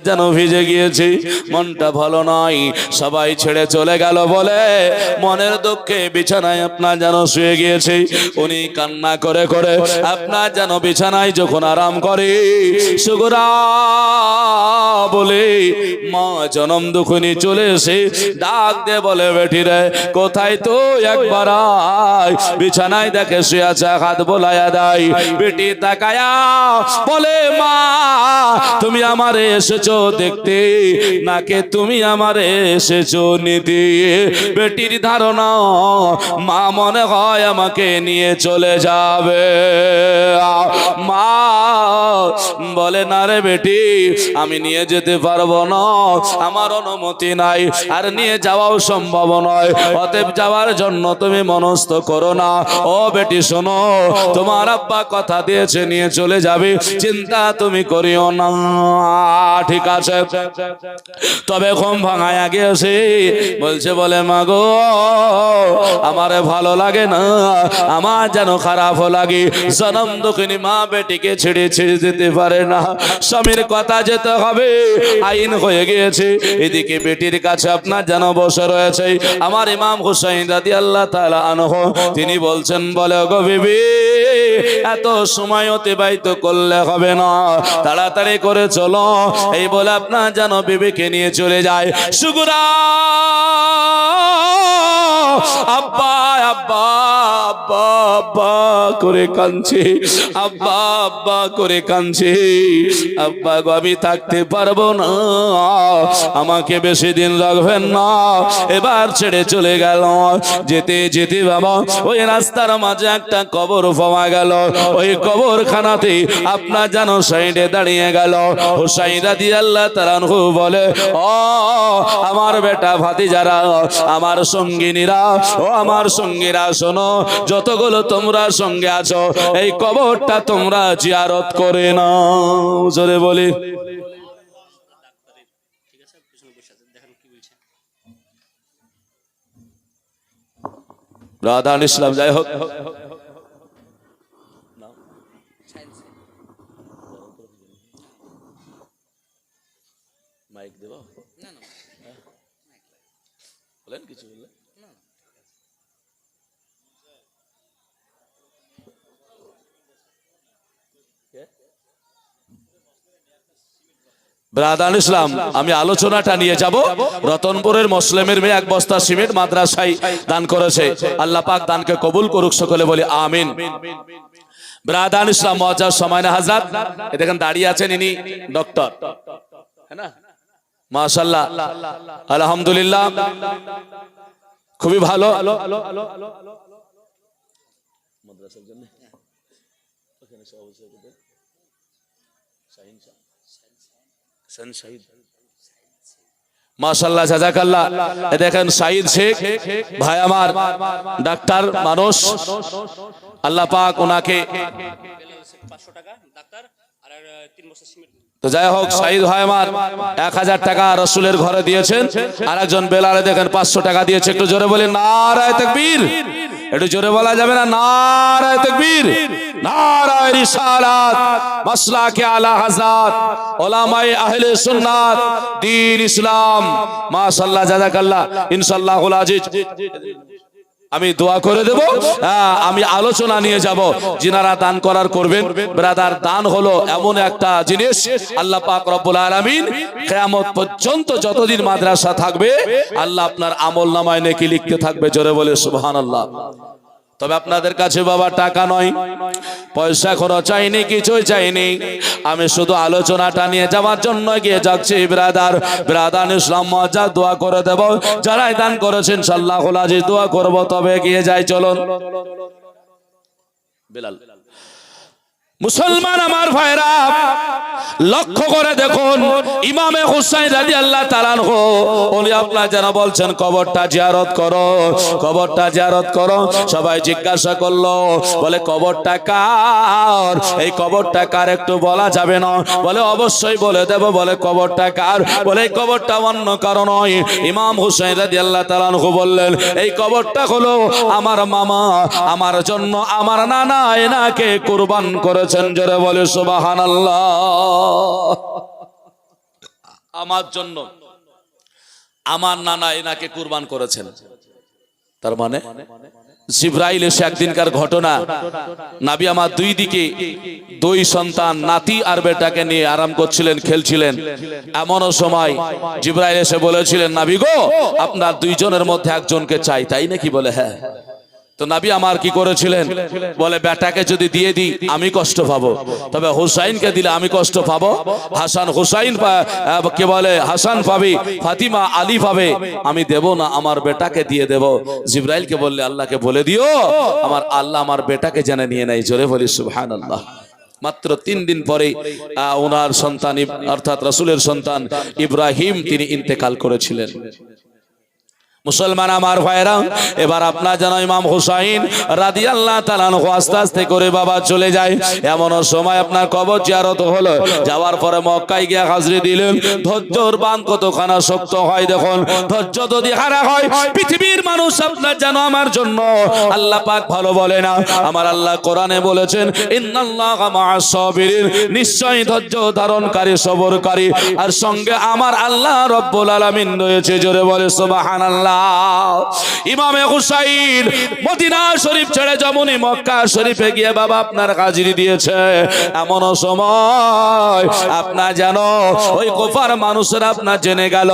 যেন ভিজে গিয়েছে, মনটা ভালো নয়। সবাই ছেড়ে চলে গেল বলে মনের দুঃখে বিছানায় আপনার যেন শুয়ে গিয়েছে। উনি কান্না করে করে আপনার যেন বিছানায় যখন আরাম করে, সুগরা বলে মা জনম দুঃখিনী চলে এসে ডাক দে বলে, বেটি রে কোথায় তো একবার আয়। বিছানায় দেখে শুয়ে আছে, হাত বোলায়া দেয়। বেটি তাকায়া বলে, মা তুমি আমারে এসেছো দেখতে নাকি তুমি আমারে এসেছো নিতে? বেটির ধারণা মা মনে হয় আমাকে নিয়ে চলে যাবে। মা বলে, না রে বেটি, আমি নিয়ে যেতে পারবো না, আমার অনুমতি নাই, আর নিয়ে যাওয়াও সম্ভব নয়। অতএব যাওয়ার জন্য তুমি মনস্থ করো না। ও বেটি শোনো, তোমার আব্বা কথা দিয়েছে নিয়ে চলে যাবে, চিন্তা তুমি করিও না। ঠিক আছে, তবে ঘুম ভাঙায় আগে আসে বলছে, বলে মা গো আমারে ভালো লাগে না, আমার যেন খারাপও লাগে। জনম দুঃখিনী মা বেটিকে ছেড়ে ছেড়ে যেতে পারে না, স্বামীর কথা যেতে হবে, আইন হয়ে গিয়েছে। এদিকে বেটির কাছে আপনার যেন বসে রয়েছে আমার ইমাম হুসাইন রাদিয়াল্লাহু তাআলা আনহু। তিনি বলছেন, বলে গো বিবি, এত সময় অতিবাহিত করলে হবে না, তাড়াতাড়ি করে চলো। এই বলে আপনার যেন বিবিকে নিয়ে চলে যায়। সুগুরা আব্বা আব্বা আব্বা আব্বা করে কাঁদছে, আব্বা আব্বা করে কাঁদছে। আব্বা গো আমি থাকতে পারবো না, আমাকে বেশি দিন রাখবেন না, এবার ছেড়ে চলে গেল। যেতে যেতে বাবা ওই রাস্তার মাঝে একটা কবর পাওয়া গেল। ওই কবরখানাতে আপনার যেন সাইডে দাঁড়িয়ে গেল। হুসাইন রাদিয়াল্লাহু তাআলা আনহু বলে, ও আমার বেটা ভাতিজারা, আমার সঙ্গিনীরা, ও আমার সঙ্গীরা, শোনো, যতগুলো তোমরা সঙ্গে আছো এই কবরটা তোমরা জিয়ারত করে নাও। জোরে বলি রাধান ইসলাম। যাই হোক, মাইক দেব না, বলেন কিছু বললে। ব্রাদান ইসলাম, আমি আলোচনাটা নিয়ে যাব। রতনপুরের মুসলিমের মেয়ে এক বস্তা সিমেন্ট মাদ্রাসায় দান করেছে, আল্লাহ পাক দানকে কবুল করুক, সকলে বলি আমিন। ব্রাদান ইসলাম মওয়াজ্জাজ সমায়না হাজরাত, দেখেন দাঁড়িয়ে আছেন, ইনি ডক্টর, হ্যাঁ না, মাশাআল্লাহ, আলহামদুলিল্লাহ, খুবই ভালো। মাদ্রাসার জন্য ওখানে সভাপতি মাশাআল্লাহ, জাযাকাল্লাহ। দেখেন শাহিদ শেখ ভাই আমার ডাক্তার মানুষ, আল্লাহ পাক ওনাকে 500 টাকা ডাক্তার আর 3 বছর সিমেন্ট। তো যাই হোক, শাহিদ ভাই আমার 1000 টাকা রাসূলের ঘরে দিয়েছেন, আর একজন বেলালে দেখেন 500 টাকা দিয়েছে। একটু জোরে বলেন নারায়ে তাকবীর। একটু জোরে বলা যাবে না? নারায়ে তাকবীর, নারায়ে রিসালাত, মাসলাকে আলা হযরত উলামায়ে আহলে সুন্নাত দ্বীন ইসলাম। মাশাআল্লাহ, জাযাকাল্লাহ। ইনশাআল্লাহুল আজিজ আমি দোয়া করে দেব, আমি আলোচনা নিয়ে যাব। যিনারা দান করার করবেন, ব্রাদার, দান হলো এমন একটা জিনিস, আল্লাহ পাক রব্বুল আলামিন কিয়ামত পর্যন্ত যতদিন মাদ্রাসা থাকবে আল্লাহ আপনার আমলনামায় নেকি লিখতে থাকবে। জোরে বলে সুবহানাল্লাহ। তবে আপনাদের কাছে বাবা টাকা নয়, পয়সা খরচ চাইনি, কিছুই চাইনি, আমি শুধু আলোচনাটা নিয়ে যাওয়ার জন্য গিয়ে যাচ্ছি। ব্রাদার, ব্রাদার ইসলাম মজা দোয়া করে দেব, যারাই দান করেছেন ইনশাআল্লাহুল আজিজ দোয়া করব। তবে গিয়ে যাই, চলুন। বেলাল, মুসলমান আমার ভাইরা, লক্ষ্য করে দেখুন, ইমামে হুসাইন রাদিয়াল্লাহু তাআলা আনহু উনি আপনার যেন বলছেন কবরটা জিয়ারত করো, কবরটা জিয়ারত করো। সবাই জিজ্ঞাসা করলো, বলে কবরটা কার? এই কবরটা কার একটু বলা যাবে না? বলে অবশ্যই বলে দেব। বলে কবরটা কার? বলে এই কবরটা অন্য কারো নয়। ইমাম হুসাইন রাদিয়াল্লাহু তাআলা আনহু বললেন, এই কবরটা হলো আমার মামা, আমার জন্য আমার নানা এনাকে কুরবান করেছেন। জোরে বলে সুবহানাল্লাহ। আমার জন্য আমার নানা এনাকে কুরবান করেছেন। তার মানে জিবরাইল এসে একদিনকার ঘটনা, নবী আমার দুই দিকে দুই সন্তান নাতি আর বেটাকে নিয়ে আরাম করছিলেন, খেলছিলেন। এমনও সময় জিবরাইল এসে বলেছিলেন, নবী গো, আপনার দুইজনের মধ্যে একজনকে চাই। তাই নাকি? বলে হ্যাঁ। তো নবী আমার কি করেছিলেন? বলে বেটাকে যদি দিয়ে দিই আমি কষ্ট পাবো, তবে হুসাইনকে দিলে আমি কষ্ট পাবো। হাসান হুসাইন কে বলে হাসান পাবে, ফাতিমা আলী পাবে, আমি দেব না, আমার বেটাকে দিয়ে দেব। জিবরাইলকে বললে আল্লাহকে বলে দিও আমার আল্লাহ আমার বেটাকে জেনে নিয়ে নেয়। জোরে বলি সুবহানাল্লাহ। মাত্র 3 দিন পরে ওনার সন্তান অর্থাৎ রাসূলের সন্তান ইব্রাহিম তিনি ইন্তেকাল করেছিলেন। মুসলমান আমার ভাইরা, এবার আপনার যেন ইমাম হুসাইন রাদিয়াল্লাহু তাআলা আনহু আস্তে আস্তে করে বাবা চলে যায়। এমন সময় আপনার কবর জিয়ারত হলো। যাওয়ার পরে মক্কায় গিয়ে হাজরি দিলেন। ধৈর্যর বাঁধ কতখানা শক্ত হয় দেখুন। ধৈর্য যদি হারা হয়, পৃথিবীর মানুষ আপনার যেন আমার জন্য আল্লাহ পাক ভালো বলে না। আমার আল্লাহ কোরআনে বলেছেন, ইন্নাল্লাহা মা'আস সাবিরিন, নিশ্চয়ই ধৈর্য ধারণকারী সবরকারী আর সঙ্গে আমার আল্লাহ রব্বুল আলামিন রয়েছে। জোরে বলে সুবহানাল্লাহ। ইমামে হুসাইন মদিনা শরীফ ছেড়ে যমুনি মক্কা শরীফে গিয়ে বাবা আপনার হাজিরি দিয়েছে। এমন সময় আপনার যেন ওই কুফার মানুষেরা আপনার জেনে গেল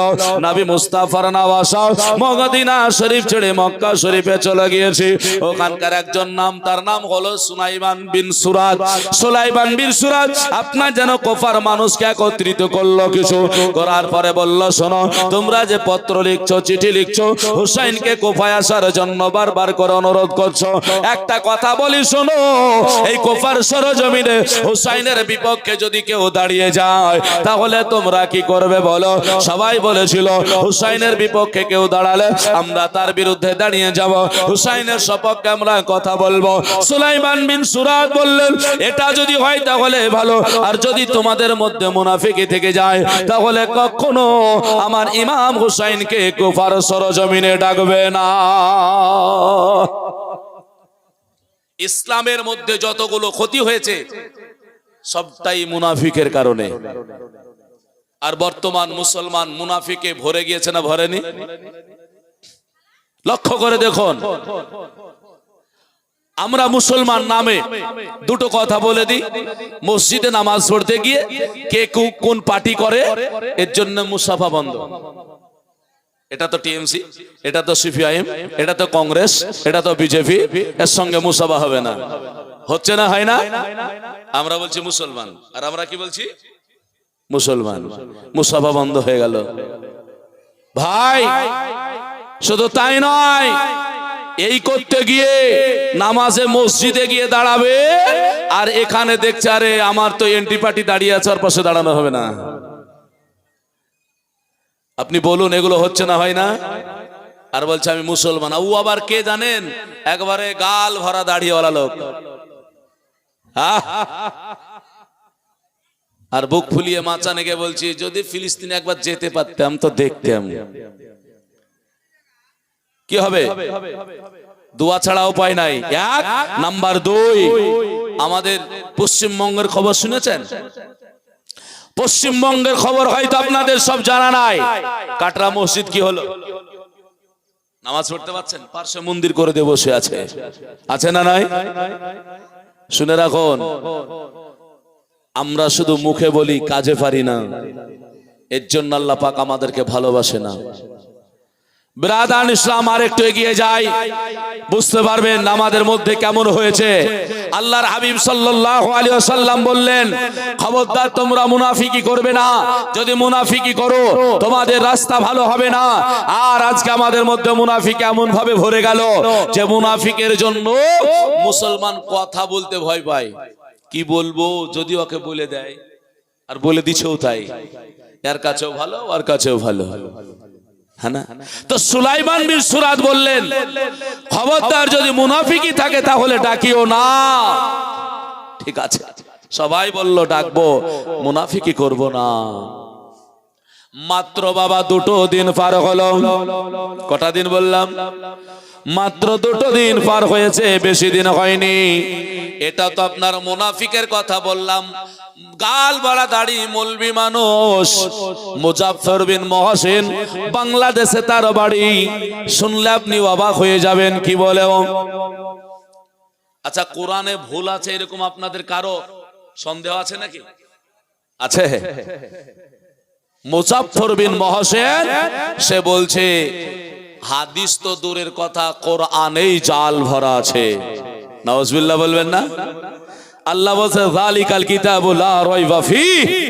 নবী মুস্তাফার নওয়াসা মদিনা শরীফ ছেড়ে মক্কা শরীফে চলে গিয়েছে। ওখানকার একজন নাম, তার নাম হলো সুলাইমান বিন সুরাদ। সুলাইমান বিন সুরাদ আপনার যেন কুফার মানুষকে একত্রিত করলো, কিছু করার পরে বলল, শোনো, তোমরা যে পত্র লিখছো, চিঠি লিখছো, হুসাইনকে কুফায় আসার জন্য বারবার করে অনুরোধ করছো, একটা কথা বলি শোনো, এই কুফার সরজমিনে হুসাইনের বিপক্ষে যদি কেউ দাঁড়িয়ে যায় তাহলে তোমরা কি করবে বলো? সবাই বলেছিল হুসাইনের বিপক্ষে কেউ দাঁড়ালে আমরা তার বিরুদ্ধে দাঁড়িয়ে যাব, হুসাইনের সপক্ষে আমরা কথা বলবো। সুলাইমান বিন সুরাদ বললেন, এটা যদি হয় তাহলে ভালো, আর যদি তোমাদের মধ্যে মুনাফিকি থেকে যায় তাহলে কখনো আমার ইমাম হুসাইনকে কুফার সরজমিনে ডাকবে না। ইসলামের মধ্যে যতগুলো ক্ষতি হয়েছে সবটাই মুনাফিকের কারণে। আর বর্তমান মুসলমান মুনাফিকে ভরে গিয়েছে না ভরেনি? লক্ষ্য করে দেখুন। আমরা মুসলমান নামে দুটো কথা বলে দিই, মসজিদে নামাজ পড়তে গিয়ে কে কোন পার্টি করে এর জন্য মুসাফা বন্ধ। এটা তো টিএমসি, এটা তো সিপিআইএম, এটা তো কংগ্রেস, এটা তো বিজেপি, এর সঙ্গে মুসাফা হবে না। হচ্ছে না, হয় না? আমরা বলছি মুসলমান, আর আমরা কি বলছি? মুসলমান। মুসাফা বন্ধ হয়ে গেল ভাই। শুধু তাই নয়, এই করতে গিয়ে নামাজে মসজিদে গিয়ে দাঁড়াবে, আর এখানে দেখছে আরে আমার তো এন্টি পার্টি দাঁড়িয়ে আছে, ওর পাশে দাঁড়ানো হবে না। আপনি বলুন এগুলো হচ্ছে না, হয় না? আর বলছে আমি মুসলমান। ও আবার কে জানেন? একবারে গাল ভরা দাড়িওয়ালা লোক, আর বুক ফুলিয়ে মাচা নেগে বলছি যদি ফিলিস্তিনে একবার যেতে পারতাম তো দেখতাম। কি হবে? দোয়া ছাড়া উপায় নাই। এক নাম্বার, 2 আমাদের পশ্চিমবঙ্গের খবর শুনেছেন? পশ্চিমবঙ্গের খবর হয়তো আপনাদের সব জানা নাই। কাটরা মসজিদ কি হলো? নামাজ পড়তে পারছেন? পার্শ্বে মন্দির করে দিয়ে বসে আছে, আছে না নাই? শুনে রাখুন, আমরা শুধু মুখে বলি, কাজে পারি না। এর জন্য আল্লাহ পাক আমাদেরকে ভালোবাসে না। ব্রাদার ইসলাম আর একটু এগিয়ে যায়, বুঝতে পারবেন আমাদের মধ্যে কেমন হয়েছে। আল্লাহর হাবিব সাল্লাল্লাহু আলাইহি ওয়াসাল্লাম বললেন, খবরদার তোমরা মুনাফিকি করবে না, যদি মুনাফিকি করো তোমাদের রাস্তা ভালো হবে না। আর আজকে আমাদের মধ্যে মুনাফিক এমন ভাবে ভরে গেল যে মুনাফিকের জন্য মুসলমান কথা বলতে ভয় পায়। কি বলবো যদি ওকে বলে দেয়, আর বলে দিছেও তাই, এর কাছেও ভালো আর কাছেও ভালো। তো সুলাইমান বিন সুরাদ বললেন, খবরদার যদি মুনাফিকি থাকে তাহলে ডাকিও না। ঠিক আছে, সবাই বলল ডাকবো, মুনাফিকি করব না। মাত্র বাবা 2 দিন পার হলো। কটা দিন বললাম? মাত্র 2 দিন পার হয়েছে, বেশি দিন হয়নি। এটা তো আপনার মুনাফিকের কথা বললাম। গাল বড়া দাড়ি মৌলবি মানুষ মুজাফফর বিন মহসিন, বাংলাদেশে তার বাড়ি। শুনলে আপনি অবাক হয়ে যাবেন। কি বলে? আচ্ছা, কোরআনে ভুল আছে এরকম আপনাদের কারো সন্দেহ আছে নাকি? আছে। মুজাফফর বিন মহসিন সে বলছে হাদিস তো দূরের কথা, কোরআনেই জাল ভরা আছে। নাউজুবিল্লাহ বলবেন না? আল্লাহ বলছে যালিকাল কিতাবু লা রাইবা ফীহি।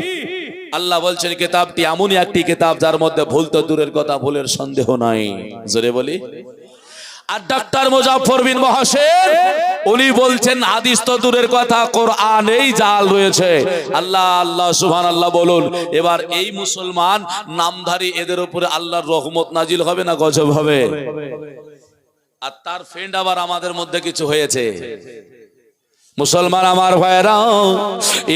আল্লাহ বলছেন কিতাবটি এমনই একটি কিতাব যার মধ্যে ভুল তো দূরের কথা, ভুলের সন্দেহ নাই। জোরে বলি। আর ডক্টর মুজাফফর বিন মহসিন উনি বলছেন হাদিস তো দূরের কথা, কোরআনেই জাল রয়েছে। আল্লাহ আল্লাহ সুবহানাল্লাহ বলুন। এবার এই মুসলমান নামধারী এদের উপরে আল্লাহর রহমত নাজিল হবে না গজব হবে? আর তার ফ্রেন্ড আবার আমাদের মধ্যে কিছু হয়েছে। মুসলমান আমার ভাইরা,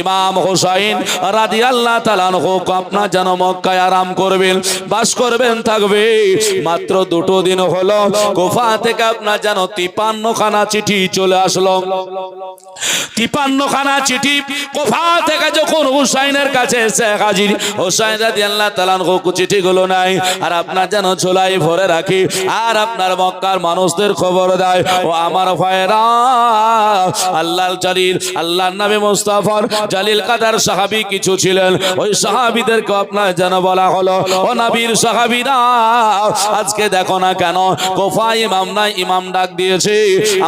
ইমাম হুসাইন রাদিয়াল্লাহু তাআলা আনহু আপনার যেন মক্কায় আরাম করবেন, বাস করবেন, থাকবে। মাত্র দুটো দিন হলো কুফা থেকে আপনার যেন 53 খানা চিঠি চলে আসলো। 53 খানা চিঠি কুফা থেকে যখন হুসাইনের কাছে এসে হাজির, হুসাইন রাদিয়াল্লাহু তাআলা আনহু চিঠিগুলো নাই আর আপনার যেন ঝোলায় ভরে রাখি, আর আপনার মক্কার মানুষদের খবর দেয়। ও আমার ভাইরা, আল্লাহ জালিল, আল্লাহর নবী মুস্তাফার জালিল কাদার সাহাবী কিছু ছিলেন, ওই সাহাবীদেরকে আপনার যেন বলা হলো, ও নবীর সাহাবীরা, আজকে দেখো না কেন কুফা ইমাম নাই, ইমাম ডাক দিয়েছে,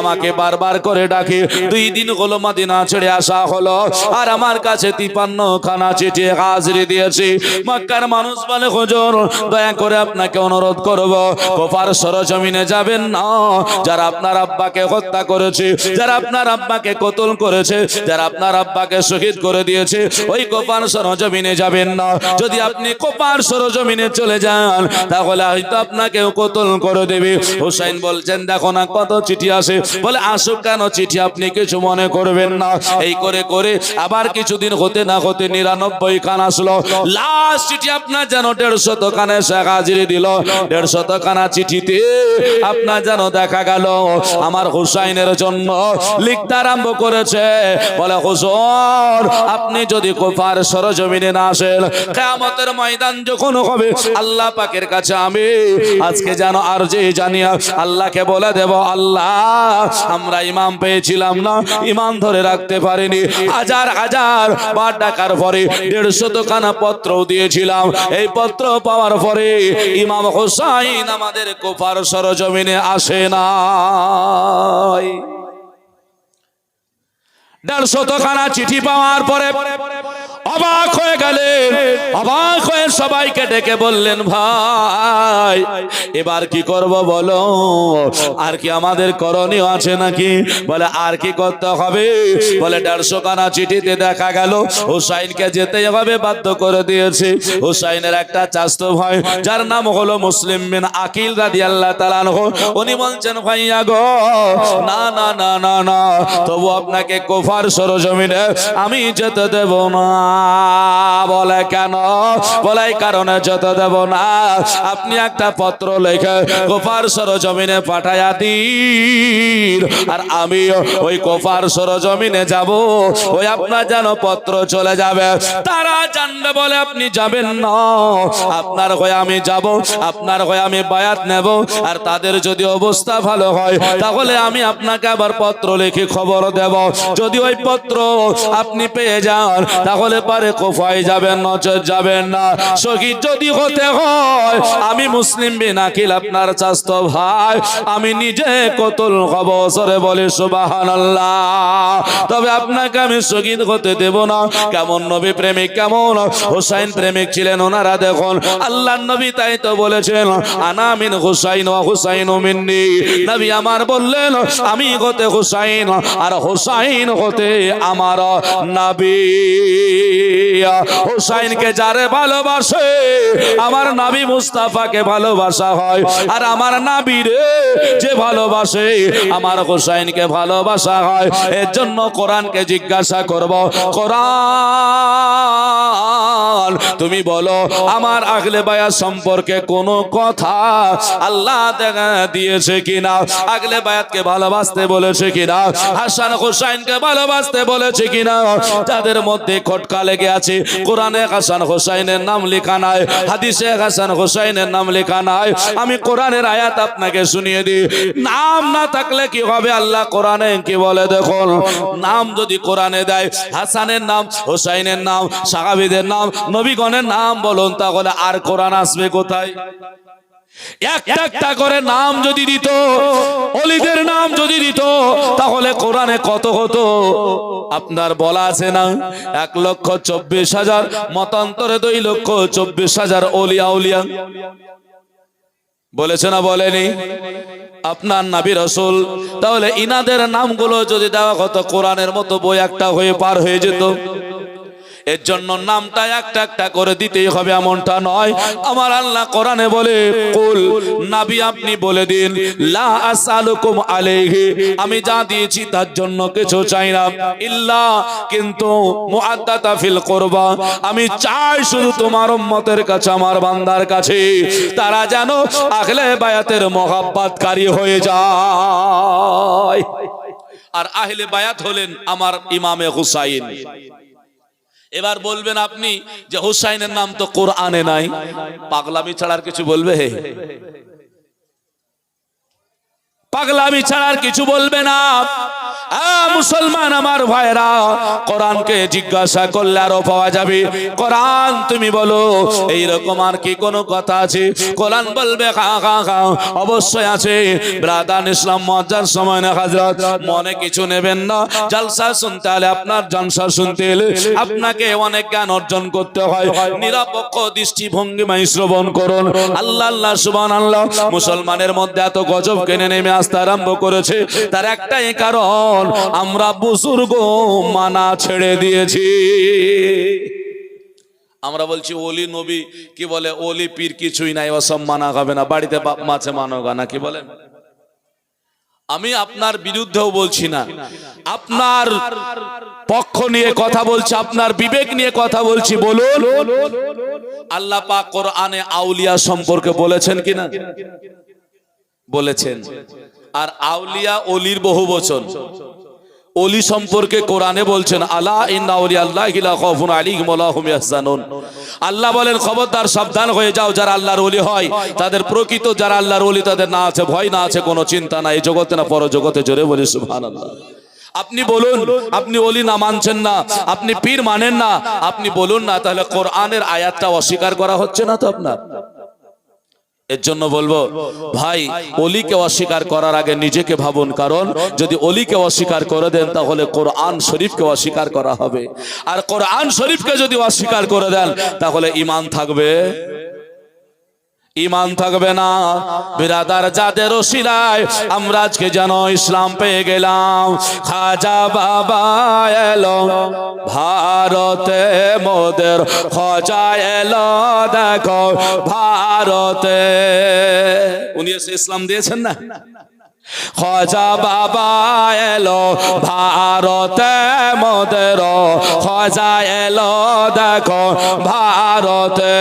আমাকে বারবার করে ডাকে। 2 দিন হলো মদিনা ছেড়ে আসা হলো, আর আমার কাছে 53 খানা চিঠি হাজিরি দিয়েছি। মক্কার মানুষ বলে, হুজুর দয়া করে আপনাকে অনুরোধ করব, কুফার সরজমিনে যাবেন না। যারা আপনার আব্বাকে হত্যা করেছে, যারা আপনার আব্বাকে কতল করেছে, যারা আপনার আব্বাকে শহীদ করে দিয়েছে, ওই কুফার সরজমিনে যাবেন না। যদি আপনি কুফার সরজমিনে চলে যান তাহলে হয়তো আপনাকেও কতল করে দেবে। হুসাইন বলছেন, দেখো না কত চিঠি আসে। বলে, আসুক কেন চিঠি, আপনি কিছু মনে করবেন না। এই করে করে আবার কিছুদিন হতে না হতে 99 খান আসলো। লাস্ট চিঠি আপনার যেন 150 খানে শেখ হাজিরি দিল। 150 খানা চিঠিতে আপনার যেন দেখা গেল আমার হুসাইনের জন্য লিখতে আরম্ভ করেছে। বলে, হুজুর আপনি যদি কুফার সরজমিনে না আসেন, কিয়ামতের ময়দান যখন হবে, আল্লাহ পাকের কাছে আমি আজকে যেন আরজি জানিয়া আল্লাহকে বলে দেব, আল্লাহ আমরা ইমাম পেয়েছিলাম না, ইমাম ধরে রাখতে পারিনি। হাজার হাজার বার ডাকার পরে 150 খানা পত্র দিয়েছিলাম। এই পত্র পাওয়ার পরে ইমাম হুসাইন আমাদের কুফার সরজমিনে আসে না। 150 খানা চিঠি পাওয়ার পরে অবাক হয়ে গেলেন। অবাক হয়ে সবাইকে ডেকে বললেন, ভাই এবার কি করব বলো, আর কি আমাদের করণীয় আছে নাকি? বলে, আর কি করতে হবে? বলে, 150 খানা চিঠিতে দেখা গেল হুসাইনকে যেতেই হবে, বাধ্য করে দিয়েছে। হুসাইনের একটা চাচতো ভাই যার নাম হলো মুসলিম বিন আকিল রাদিয়াল্লাহু তাআলা আনহু, উনি বলছেন, ভাইয়া গো, না না না না না, তবু আপনাকে কুফার সরজমিনে আমি যেতে দেব না। বলে, কেন? বলে, এই কারণে যেতে দেব না, আপনি একটা পত্র লিখে কুফার সরজমিনে পাঠায়া দিন, আর আমি ওই কুফার সরজমিনে যাব, ওই আপনার যেন পত্র চলে যাবে, তারা জানবে। বলে, আপনি যাবেন না, আপনার হয়ে আমি যাব, আপনার হয়ে আমি বায়াত নেব, আর তাদের যদি অবস্থা ভালো হয় তাহলে আমি আপনাকে আবার পত্র লিখে খবর দেব। যদি ওই পত্র আপনি পেয়ে যান তাহলে পারে কুফায় যাবেন, নচর যাবেন না। শহীদ যদি হতে হয়, আমি মুসলিম বিন আকিল আপনার চাচতো ভাই, আমি নিজে কতল হব। সরে বলে সুবহানাল্লাহ। তবে আপনাকে আমি শহীদ হতে দেব না। কেমন নবী প্রেমিক, কেমন হুসাইন প্রেমিক ছিলেন ওনারা দেখুন। আল্লাহর নবী তাই তো বলেছেন, আনা মিন হুসাইন ওয়া হুসাইনু মিন্নি। নবী আমার বললেন, আমি হতে হুসাইন আর হুসাইন হতে আমার নবী। হুসাইনকে যারে ভালোবাসে আমার নবী মুস্তাফাকে ভালোবাসা হয়, আর আমার নবীরে যে ভালোবাসে আমার হুসাইনকে ভালোবাসা হয়। এর জন্য কোরআনকে জিজ্ঞাসা করব, কোরআন তুমি বলো আমার আহলে বায়াত সম্পর্কে কোন কথা আল্লাহ দেখা দিয়েছে কিনা? আহলে বায়াতকে ভালোবাসতে বলেছে কিনা? হাসান হুসাইনকে ভালোবাসতে বলেছে কিনা? তাদের মধ্যে খটকা লেগে আছে। কোরআনে হাসান হুসাইনের নাম লেখা নাই, হাদিসে হাসান হুসাইনের নাম লেখা নাই। আমি কোরআনের আয়াত আপনাকে শুনিয়ে দিই। নাম না থাকলে কি হবে? আল্লাহ কোরআনে কি বলে দেখুন, নাম যদি কোরআনে দেয়, হাসানের নাম, হুসাইনের নাম, সাহাবীদের নাম, নবীগণের নাম বলুন, তাহলে আর কোরআন আসবে কোথায়? একটা একটা করে নাম যদি দিত, ওলিদের নাম যদি দিত, তাহলে কোরআনে কত হতো? আপনার বলা আছে না 1,24,000, মতান্তরে 2,24,000 ওলিয়া উলিয়া বলেছে না বলেনি আপনার নবী রাসূল? তাহলে ইনাদের নামগুলো যদি দেওয়া হতো, কোরআনের মতো বই একটা হয়ে পার হয়ে যেত। এর জন্য নামটা একটা একটা করে দিতেই হবে এমনটা নয়। আমার আল্লাহ কোরআনে বলে, কুল নবী আপনি বলে দিন, লা আসআলুকুম আলাইহি, আমি যা দিয়েছি তার জন্য কিছু চাই না, ইল্লা কিন্তু মুআদ্দাতা ফিল কুরবা, আমি চাই শুধু তোমার উম্মতের কাছে, আমার বান্দার কাছে তারা যেন আহলে বায়াতের মহব্বতকারী হয়ে যায়। আর আহলে বায়াত হলেন আমার ইমামে হুসাইন। এবার বলবেন আপনি যে হুসাইনের নাম তো কোরআনে নাই, পাগলামি ছাড়া আর কিছু বলবে? পাগলামি ছাড়া আর কিছু বলবে না। মুসলমান আমার ভাইরা, কোরআনকে জিজ্ঞাসা করলে আরো পাওয়া যাবে। কোরআন তুমি বলো এইরকম আর কি কোনো কথা আছে? কোরআন বলবে অবশ্যই আছে। ব্রাদার ইসলাম মজ্জার সময় না হযরত, মনে কিছু নেবেন না। জলসা শুনতে হলে, আপনার জলসা শুনতে হলে আপনাকে অনেক জ্ঞান অর্জন করতে হয়। নিরপেক্ষ দৃষ্টিভঙ্গিমায় শ্রবণ করুন। আল্লাহ আল্লাহ সুবহানাল্লাহ। মুসলমানের মধ্যে এত গজব কেনে নেমে আসতে আরম্ভ করেছে, তার একটাই কারণ, আমরা বুজুর্গ মানা ছেড়ে দিয়েছি। আমরা বলছি ওলি নবী কি বলে, ওলি পীর কিছুই নাই, ওসব মানা হবে না, বাড়িতে বাপ মাছে মানোগা না, কি বলেন? আমি আপনার বিরুদ্ধেও বলছি না, আপনার পক্ষ নিয়ে কথা বলছি, আপনার বিবেক নিয়ে কথা বলছি। বলুন, আল্লাহ পাক কোরআনে আউলিয়া সম্পর্কে বলেছেন কিনা? বলেছেন। আর আউলিয়া ওলির বহু বচন। ওলি সম্পর্কে কোরআনে বলছেন, আলা ইন্না আউলিয়াল্লাহি লা খাউফুন আলাইহিম ওয়া লা হুম ইয়াহজানুন। আল্লাহ বলেন খবরদার, সাবধান হয়ে যাও, যারা আল্লাহর ওলি হয় তাদের, প্রকৃত যারা আল্লাহর ওলি তাদের না আছে ভয়, না আছে কোনো চিন্তা না, এই জগতে না পরজগতে। জোরে বলি সুবহানাল্লাহ। আপনি বলুন, আপনি ওলি না মানছেন না, আপনি পীর মানেন না, আপনি বলুন না, তাহলে কোরআনের আয়াতটা অস্বীকার করা হচ্ছে না তো আপনার? এর জন্য বলবো ভাই, ওলিকে অস্বীকার করার আগে নিজেকে ভাবুন, কারণ যদি ওলিকে অস্বীকার করে দেন তাহলে কোরআন শরীফকে অস্বীকার করা হবে। আর কোরআন শরীফকে যদি অস্বীকার করে দেন তাহলে ঈমান থাকবে? ঈমান থাকবে না। বিরাদার, যাদের ওসিলায় আমরা আজকে যেন ইসলাম পেয়ে গেলাম। খাজা বাবা এলো ভারতে, মোদের খাজা এলো দেখো ভারতে। উনি এসে ইসলাম দিয়েছেন না? খাজা বাবা এলো ভারতে, মোদের খাজা এলো দেখো ভারতে।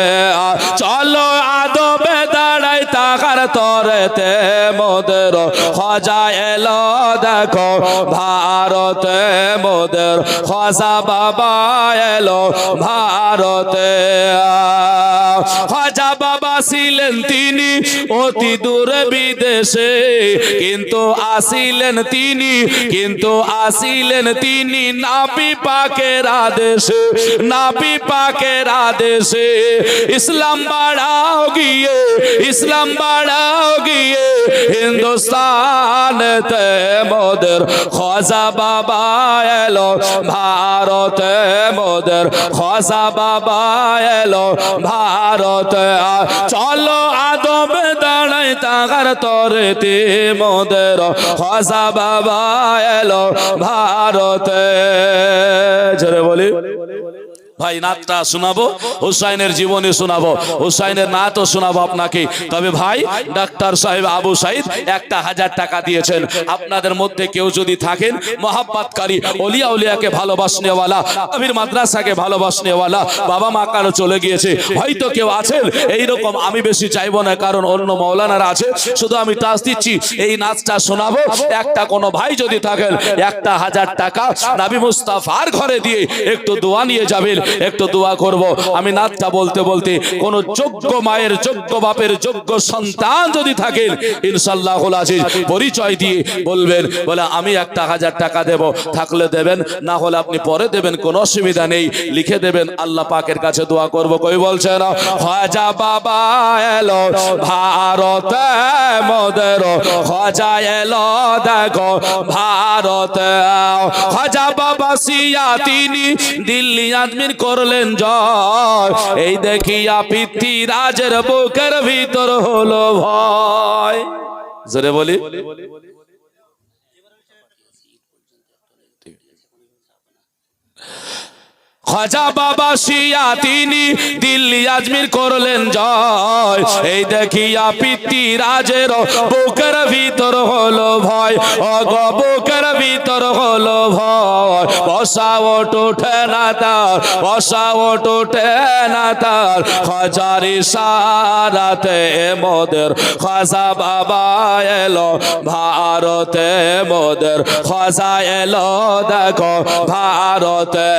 চলো আদবে দাঁড়াই তাকার তরেতে, মোদের খাজা এলো দেখো ভারতে, মোদের খাজা বাবা এলো ভারতে। খাজা বাবা ছিলেন তিনি অতি দূর বিদেশে, কিন্তু আসিলেন তিনি নবী পাকের আদেশে, নবী পাকের আদেশে। ইসলাম বাড়াও গিয়ে হিন্দুস্তানেতে, মোদের খাজা বাবা এলো ভারতে, মোদের খাজা বাবা এলো ভারতে। চলো আদব দাঁড়াই তাগার তরেতে, মোদের খাজা বাবা এলো ভারতে। জোরে বলি ভাই নাতটা শোনাবো, হুসাইনের জীবনী শোনাবো, হুসাইনের নাতও শোনাবো আপনাকে। তবে ভাই ডাক্তার সাহেব আবু সাইদ 1000 টাকা দিয়েছেন। আপনাদের মধ্যে কেউ যদি থাকেন মহাব্বতকারী, ওলিয়া উলিয়াকে ভালোবাসনেওয়ালা, আমির মাদ্রাসাকে ভালোবাসনেওয়ালা, বাবা মা কারো চলে গিয়েছে, হয়তো কেউ আছেন এইরকম, আমি বেশি চাইবো না কারণ অন্য মাওলানারা আছে, শুধু আমি টাচ দিচ্ছি এই নাচটা শোনাবো। একটা কোনো ভাই যদি থাকেন 1000 টাকা নবী মুস্তাফার ঘরে দিয়ে একটু দোয়া নিয়ে যাবেন, একটু দোয়া করব। আমি নাতটা বলতে বলতে কোন যোগ্য মায়ের, যোগ্য বাপের, যোগ্য সন্তান যদি থাকেন ইনশাআল্লাহুল আজিজ পরিচয় দিয়ে বলবেন, বলে আমি 1000 টাকা দেব, থাকলে দেবেন, না হলে আপনি পরে দেবেন, কোনো অসুবিধা নেই, লিখে দেবেন। আল্লাহ পাকের কাছে দোয়া করব। কই বলছে না খাজা বাবা এলো ভারতে মোদের, খাজা এলো দেখো ভারতে, খাজা বাবা সিয়া তিনি দিল্লি আজমির করলেন জয়, এই দেখিয়া পৃথ্বীরাজের বুকের ভিতর হলো ভয়। জোরে বলি খাজা বাবা সিয়া তিনি দিল্লি আজমির করলেন জয়, এই দেখিয়া পৃথ্বীরাজের বুকের ভিতর হলো ভয়, অগ বুকের ভিতর হলো ভয়, বসা ওঠে না তার, বসা ওঠে না তার, খাজার ইশারাতে মোদের খাজা বাবা এলো ভারতে মোদের, খাজা এলো দেখো ভারতে,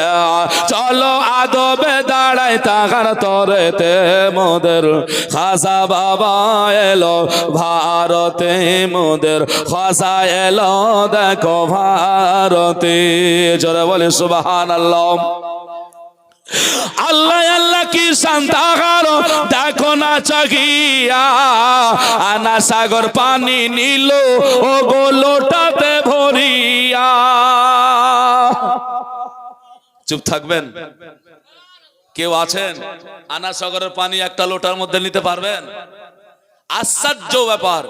চলো আদবে দাঁড়াই তাহার তরেতে মোদের, খাজা বাবা এলো ভারতে মোদের, খাজা এলো দেখো ভারতে। জোরে বলে সুবহানাল্লাহ। আল্লাহ আল্লাহ কি শান্তাগার দেখো না চাগিয়া, আনা সাগর পানি নিল ও গো লোটাতে ভরিয়া। চুপ থাকবেন, কেউ আছেন আনা সাগরের পানি একটা লোটার মধ্যে নিতে পারবেন? আশ্চর্য ব্যাপার।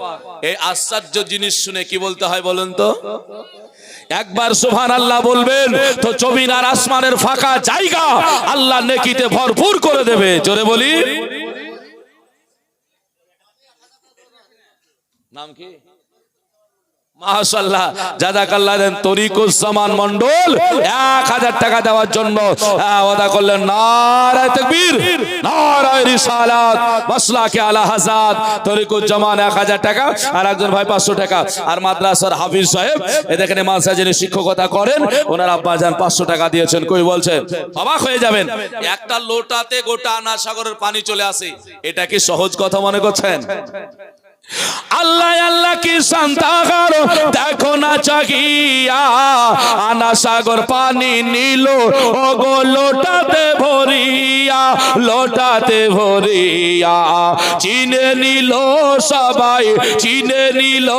এই আশ্চর্য জিনিস শুনে কি বলতে হয় বলুন তো? একবার সুবহানাল্লাহ বলবেন তো জমিন আর আসমানের ফাঁকা জায়গা আল্লাহ নেকিতে ভরপুর করে দেবে। জোরে বলি নাম কি? মাশাআল্লাহ, জাযাকাল্লাহ দেন তরিকুজ্জামান মণ্ডল 1000 টাকা দেওয়ার জন্য ওয়াদা করলেন। নারায়ে তাকবীর, নারায়ে রিসালাত, মাসলাকে আলা হাযাত। তরিকুজ্জামান 1000 টাকা, আর একজন ভাই 500 টাকা, আর মাদ্রাসার হাফিজ সাহেব এই দেখেন মাদ্রাসায় যিনি শিক্ষকতা করেন ওনার আব্বাজান 500 টাকা দিয়েছেন। কই বলছেন, অবাক হয়ে যাবেন, একটা লোটাতে গোটা আনা সাগরের পানি চলে আসে, এটা কি সহজ কথা মনে করছেন? আল্লাহ আল্লাহ কি শান্তাগার দেখো না চাগিয়া, আনা সাগর পানি নিল ও গো লোটাতে ভরিয়া, লোটাতে ভরিয়া। চিনে নিল সবাই, চিনে নিল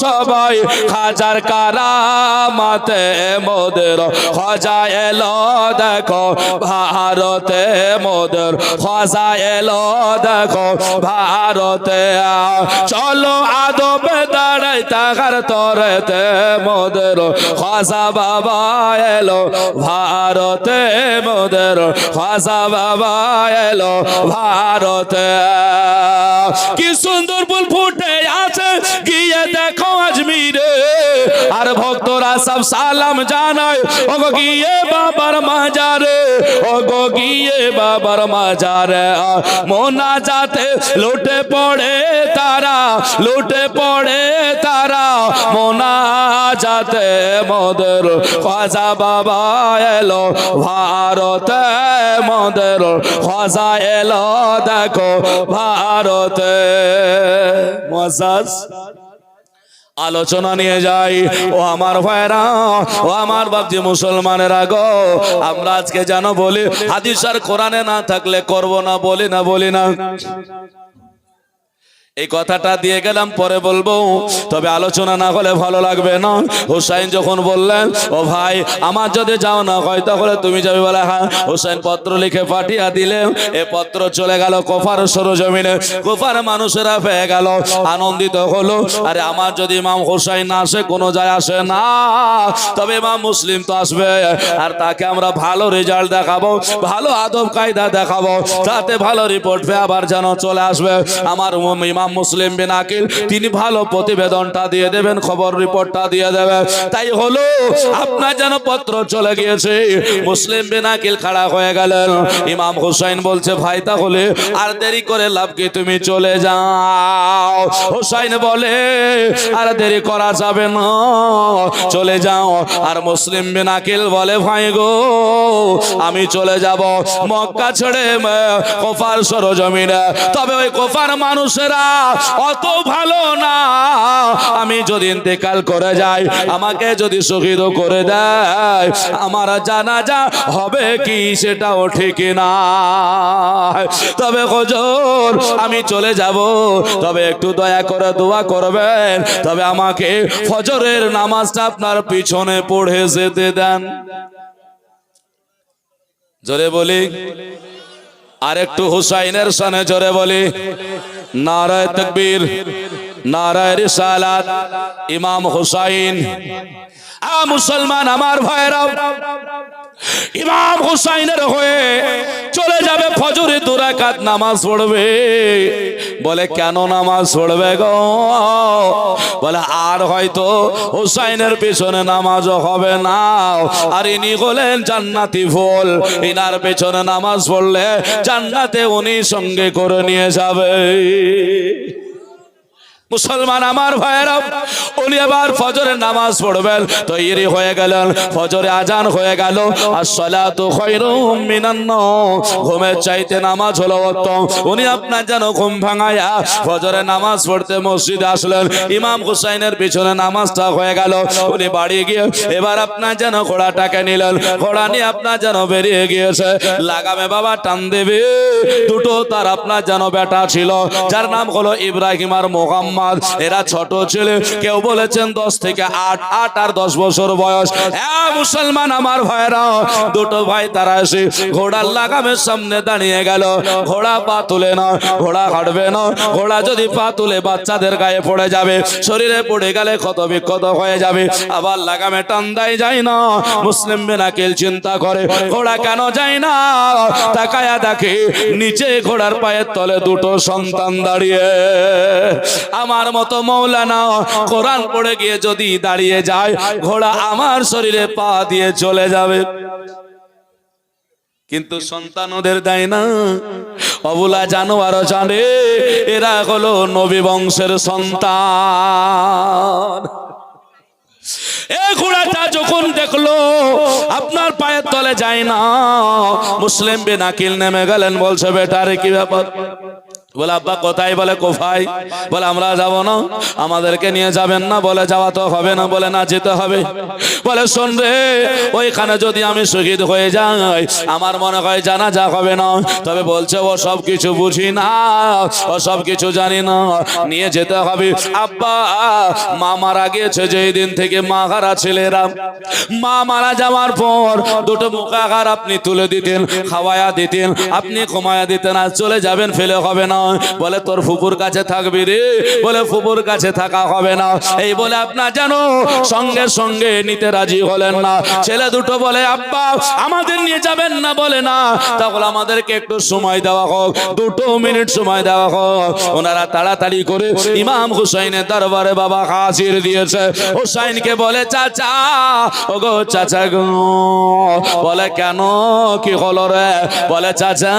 সবাই, খাজার কারামাতে মোদের, খাজা এলো দেখো ভারতে মোদের, খাজা এলো দেখো ভারতে, চলো আদবে দাঁড়াই তাহার তরেতে মোদের, খাজা বাবা এলো ভারতে মোদের, খাজা বাবা এলো ভারতে। কি সুন্দর ফুল ফুটে আছে গিয়ে দেখো আজমিরে, আর ভক্তরা সব সালাম জানায় ও গো গিয়ে বাবার মাজারে, ও গো গিয়ে বাবার মাজারে। মোনাজাতে লুটে পড়ে তারা, লুটে পড়ে তারা, মোনাজাতে মোদের, খাজা বাবা এলো ভারতে মোদের, খাজা এলো দেখো ভারতে। মুআজ্জাজ আলোচনা নিয়ে যাই। ও আমার ভাইরা, ও আমার বাপজি মুসলমানেরা গো, আমরা আজকে জানো বলি হাদিস আর কোরআনে না থাকলে করব না, বলি না, বলি না। এই কথাটা দিয়ে গেলাম, পরে বলবো, তবে আলোচনা না হলে ভালো লাগবে না। হুসাইন যখন বললেন, ও ভাই আমার যদি যাও না হয় তাহলে তুমি যাবে, বলে হ্যাঁ। হুসাইন পত্র লিখে পাঠিয়ে দিলেন। এ পত্র চলে গেল কুফার সরজমিনে। কুফার মানুষেরা পেয়ে গেল, আনন্দিত হলো। আরে আমার যদি ইমাম হুসাইন না আসে কোনো যায় আসে না, তবে ইমাম মুসলিম তো আসবে, আর তাকে আমরা ভালো রেজাল্ট দেখাবো, ভালো আদব কায়দা দেখাবো, তাতে ভালো রিপোর্ট পেয়ে আবার যেন চলে আসবে। আমার ইমাম মুসলিম বিন আকিল তিনি ভালো প্রতিবেদনটা দিয়ে দেবেন, খবর রিপোর্টটা দিয়ে দেবেন। তাই হলো আপনার যেন পত্র চলে গিয়েছে। মুসলিম বিন আকিল খাড়া হয়ে গেলেন। ইমাম হুসাইন বলছে, ভাই তাহলে আর দেরি করে লাভ কি, তুমি চলে যাও। হুসাইন বলে, আর দেরি করা যাবে না, চলে যাও। আর মুসলিম বিন আকিল বলে, ভাই গো আমি চলে যাব মক্কা ছেড়ে কুফার সরজমিনে, তবে ওই কুফার মানুষেরা অত ভালো না, আমি যদি ইন্তেকাল করে যাই, আমাকে যদি শহীদ করে দেয়, আমার জানাজা হবে কি সেটাও ঠিক না। তবে হুজুর আমি চলে যাব, তবে একটু দয়া করে দোয়া করবেন, তবে আমাকে ফজরের নামাজটা আপনার পিছনে পড়ে যেতে দেন। জোরে বলি, আর একটু হুসাইনের শানে জোরে বলি, নারায়ে তাকবীর, নারায়ে রিসালাত। ইমাম হুসাইন, মুসলমান আমার ভাইরা, ইমাম হুসাইনের হয়ে চলে যাবে, ফজরে 2 রাকাত নামাজ পড়বে। বলে কেন নামাজ পড়বে গো? বলে আর হয়তো হুসাইনের পেছনে নামাজও হবে না, আর ইনি হলেন জান্নাতি ফুল, ইনার পেছনে নামাজ পড়লে জান্নাতে উনি সঙ্গে করে নিয়ে যাবে। মুসলমান আমার ভাইরা, উনি আবার ফজরের নামাজ পড়বেন, তৈরি হয়ে গেলেন। ফজরে আজান হয়ে গেল, আসসালাতু খায়রুম মিনান নাওম, ঘুমের চাইতে নামাজ হলো উত্তম। উনি আপনার যেন ঘুম ভাঙায়া ফজরে নামাজ পড়তে মসজিদে আসলেন। ইমাম হুসাইনের পিছনে নামাজটা হয়ে গেল, উনি বাড়ি গিয়ে এবার আপনার যেন ঘোড়াটাকে নিলেন, ঘোড়া নিয়ে আপনার যেন বেরিয়ে গিয়েছে। লাগামে বাবা টান দেবে, দুটো তার আপনার যেন বেটা ছিল, যার নাম হলো ইব্রাহিম আর মোহাম্মদ। এরা ছোট ছেলে, কেউ বলেছেন 10 থেকে 8 আর 10 বছর বয়স। মুসলমান আমার ভাইরা, দুটো ভাই তারা এসে ঘোড়ার লাগামের সামনে দাঁড়িয়ে গেল। ঘোড়া পা তুলে না, ঘোড়া হাঁটবে না, ঘোড়া যদি পা তুলে বাচ্চাদের গায়ে পড়ে যাবে, শরীরে পড়ে গেলে ক্ষত বিক্ষত হয়ে যাবে। আবার লাগামে টান দেয় যায় না। মুসলিম বিন আকিল চিন্তা করে, ঘোড়া কেন যায় না? তাকায়া দেখে নিচে ঘোড়ার পায়ের তলে দুটো সন্তান দাঁড়িয়ে। আমার মতো মৌলানা কোরআন পড়ে গিয়ে যদি দাঁড়িয়ে যায়, ঘোড়া আমার শরীরে পা দিয়ে চলে যাবে, কিন্তু সন্তান ওদের দেয় না। অবুলা জানোয়ারও জানে এরা হলো নবী বংশের সন্তান। এই ঘোড়াটা যখন দেখলো আপনার পায়ের তলে যায় না, মুসলিম বিন আকিল নেমে গেলেন, বলছে বেটারে কি ব্যাপার? বলে আব্বা কোথায়? বলে কোফায়। বলে আমরা যাব না, আমাদেরকে নিয়ে যাবেন না? বলে যাওয়া তো হবে না। বলে না, যেতে হবে। বলে শোন রে, ওইখানে যদি আমি শহীদ হয়ে যাই, আমার মনে হয় জানাজা হবে না। তবে বলছে ও সব কিছু বুঝি না, ও সব কিছু জানি না, নিয়ে যেতে হবে। আব্বা মা মারা গিয়েছে যেই দিন থেকে, মা হারা ছেলেরা, মা মারা যাওয়ার পর দুটো মুখাহার আপনি তুলে দিতেন, খাওয়ায়া দিতেন, আপনি ঘুমায়া দিতেন, আর চলে যাবেন, ফেলে হবে না। বলে তোর ফুপুর কাছে থাকবি রে। বলে ফুপুর কাছে থাকা হবে না। এই বলে আপনার জানো সঙ্গে সঙ্গে নিতে রাজি হলেন না। ছেলে দুটো বলে আব্বা আমাদের নিয়ে যাবেন না? বলে না, তাহলে আমাদেরকে একটু সময় দেওয়া হোক, 2 মিনিট সময় দেওয়া হোক। ওনারা তাড়াতাড়ি করে ইমাম হুসাইনের দরবারে বাবা হাজির দিয়েছে। হুসাইনকে বলে চাচা, ওগো চাচা গো। বলে কেন, কি হলো রে? বলে চাচা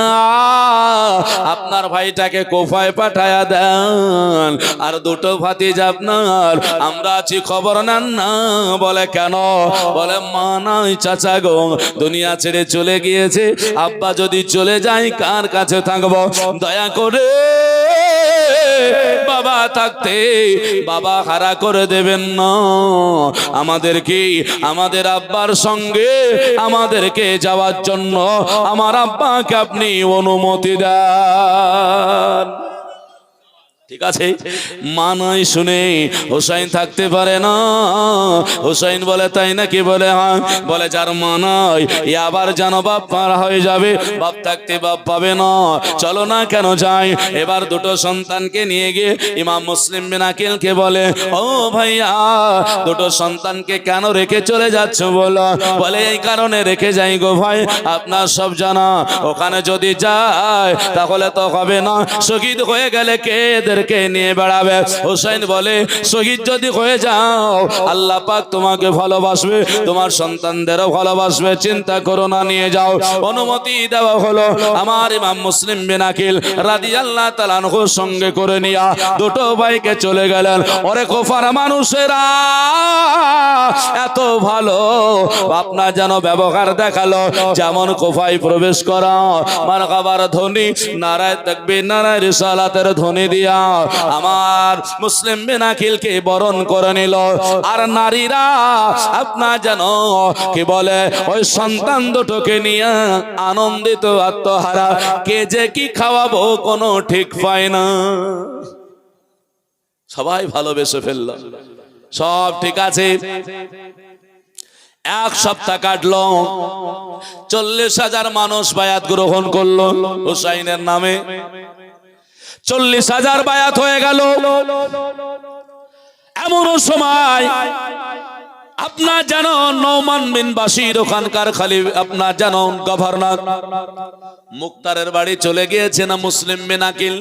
আপনার ভাইটাকে কোফায় পাঠায়া দেন, আর 2 ভাতিজা আপনার, আমরা আছি, খবর নেন না। বলে কেন? বলে মা নাই চাচা গো, দুনিয়া ছেড়ে চলে গিয়েছে। আব্বা যদি চলে যায় কার কাছে থাকবো? দয়া করে বাবা থাকতে বাবা হারা করে দেবেন না। আমাদেরকে, আমাদের আব্বার সঙ্গে আমাদেরকে যাওয়ার জন্য আমার আব্বাকে আপনি অনুমতি দেন। ঠিক আছে, মা নাই শুনে হুসাইন থাকতে পারে না। হুসাইন বলে তাই নাকি? বলে হ্যাঁ। বলে যার মা নাই এ আবার যেন বাপ মারা হয়ে যাবে, বাপ থাকতে বাপ পাবে না, চলো না কেন যাই। এবার দুটো সন্তানকে নিয়ে গিয়ে ইমাম মুসলিম বিন আকিলকে বলে, ও ভাইয়া দুটো সন্তানকে কেন রেখে চলে যাচ্ছ? বলে এই কারণে রেখে যাই গো ভাই, আপনার সব জানা, ওখানে যদি যায় তাহলে তো হবে না, শহীদ হয়ে গেলে কে এদেরকে নিয়ে বেড়াবে? হুসাইন বলে শহীদ যদি হয়ে যাও আল্লাহ পাক তোমাকে ভালোবাসবে, তোমার সন্তানদেরও ভালোবাসবে, চিন্তা করো না, নিয়ে যাও। অনুমতি দেওয়া হলো। আমার ইমাম মুসলিম বিন আকিল রাদিয়াল্লাহু তাআলা আনহুর সঙ্গে করে নিয়া দুটো ভাইকে চলে গেলেন। ওরে কুফার মানুষেরা এত ভালো আপনার যেন ব্যবহার দেখালো, যেমন কুফায় প্রবেশ করা মারহাবার ধ্বনি, নারায়ে তাকবীর নারায়ে রিসালাতের ধ্বনি দিয়া আমার মুসলিম বিন আকিলকে বরণ করে নিল। আর নারীরা আপনার যেন কি বলে ওই সন্তান দুটোকে নিয়ে আনন্দিত আত্মহারা, কে যে কি খাওয়াবো কোনো ঠিক পায় না। সবাই ভালোবেসে ফেলল, সব ঠিক আছে। এক সপ্তাহ কাটলো, 40,000 মানুষ বায়াত গ্রহণ করলো হুসাইনের নামে। 40,000 বায়াত হয়ে গেল। এমন সময় আপনার জানো নওমান বিন বাশির ওখানকার খালি আপনার জানো গভর্নর মুক্তারের বাড়ি চলে গিয়েছে না মুসলিম বিন আকিল,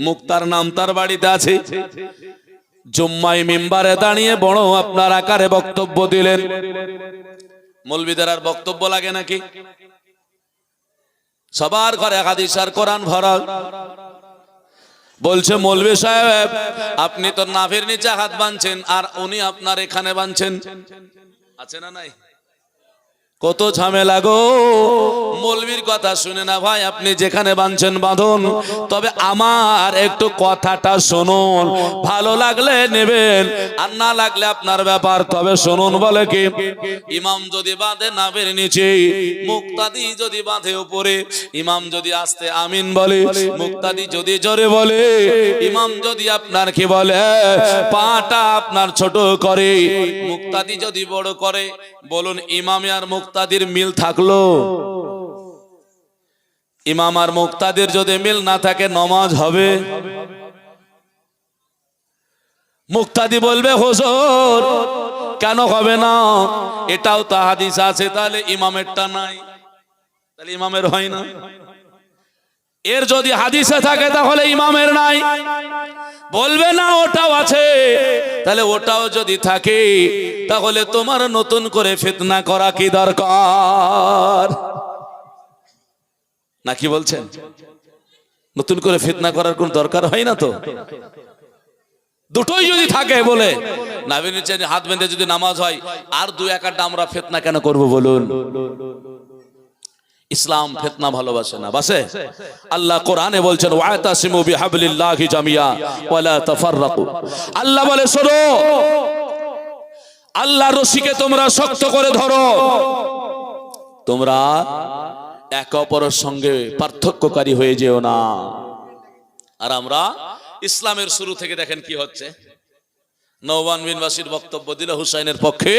মুক্তার নাম তার বাড়িতে আছে। জুম্মায় মিম্বারে দাঁড়িয়ে বড় আপনার আকারে বক্তব্য দিলেন। মৌলবীদের আর বক্তব্য লাগে নাকি? সবার ঘরে হাদিস আর কোরআন ভরা। বলছে মৌলভী সাহেব আপনি তো নাভির নিচে হাত বাঁধছেন আর উনি আপনার এখানে বাঁধছেন, আছে না নাই? কত ঝামেলা গো। মৌলবীর কথা শুনে না ভাই, আপনি যেখানে বাঁধছেন বাঁধুন, তবে আমার একটু কথাটা শুনুন, ভালো লাগলে নেবেন আর না লাগলে আপনার ব্যাপার, তবে শুনুন। বলে কি, ইমাম যদি বাঁধে নাভের নিচে, মুক্তাদি যদি বাঁধে উপরে, ইমাম যদি আস্তে আমিন বলে, মুক্তাদি যদি জোরে বলে, ইমাম যদি আপনার কি বলে পাটা আপনার ছোট করে, মুক্তাদি যদি বড় করে, বলুন ইমামে আর মুক্তাদির মিল থাকলো? ইমাম আর মুক্তাদির যদি মিল না থাকে নামাজ হবে? মুক্তাদি বলবে হুজুর কেন হবে না, এটাও তো হাদিস আছে, তাহলে ইমামেরটা নাই, তাহলে ইমামের হয় না। এর যদি হাদিসে থাকে তাহলে ইমামের নাই, বলবে না ওটাও আছে, তাহলে ওটাও যদি থাকে তাহলে তোমার নতুন করে ফিতনা করা কি দরকার? নাকি বলছেন? নতুন করে ফিতনা করার কোন দরকার হয় না তো। দুটোই যদি থাকে বলে নাভির নিচে হাত বেঁধে যদি নামাজ হয়, আর দুই একটা আমরা ফিতনা কেন করব বলুন? ইসলাম ফিতনা ভালোবাসে না, বাসে। আল্লাহ কোরআনে বলছেন ওয়াতাসিমু বিহাবলিল্লাহি জামিয়া ওয়ালা তাফাররাকু। আল্লাহ বলে শোনো, আল্লাহর রশিকে তোমরা শক্ত করে ধরো, তোমরা একে অপরের সঙ্গে পার্থক্যকারী হয়ে যেও না। আর আমরা ইসলামের শুরু থেকে দেখেন কি হচ্ছে। নওমান বিন বাশির বক্তব্য দিল হুসাইনের পক্ষে,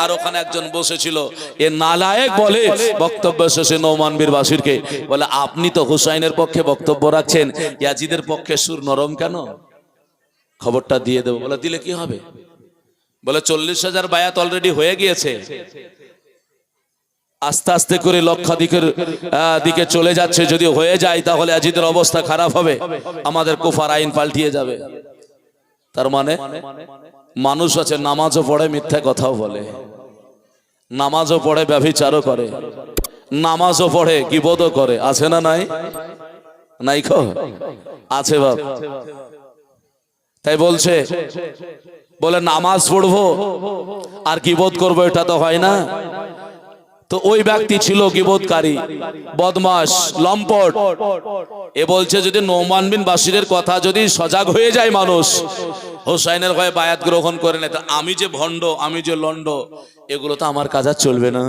আর ওখানে একজন বসেছিল, এ নালায়েক বলে বক্তব্য শেষে নওমান বিন বাশিরকে বলে, আপনি তো হুসাইনের পক্ষে বক্তব্য রাখছেন, ইয়াজিদের পক্ষে সুর নরম কেন? খবরটা দিয়ে দেবো। বলে দিলে কি হবে? বলে 40,000 বায়াত অলরেডি হয়ে গিয়েছে, আস্তে আস্তে করে লক্ষাধিকের দিকে চলে যাচ্ছে, যদি হয়ে যায় তাহলে ইয়াজিদের অবস্থা খারাপ হবে, আমাদের কুফার আইন পাল্টিয়ে যাবে। তার মানে মানুষ আছে নামাজও পড়ে মিথ্যা কথাও বলে, নামাজও পড়ে ব্যভিচারও করে, নামাজও পড়ে গীবতও করে, আছে না নাই? নাই খো আছে বাপ। তাই বলছে, বলে নামাজ পড়বো আর গীবত করবো, এটা তো হয় না। তো ওই ব্যক্তি ছিল গীবতকারী, বদমাশ, লম্পট। এ বলছে যদি নওমান বিন বাশিরের কথা যদি সজাগ হয়ে যায় মানুষ, হুসাইনের হয়ে বায়াত গ্রহণ করে নেয়, আমি যে ভণ্ড, আমি যে লন্ড, এগুলো তো আমার কাজ আর চলবে না।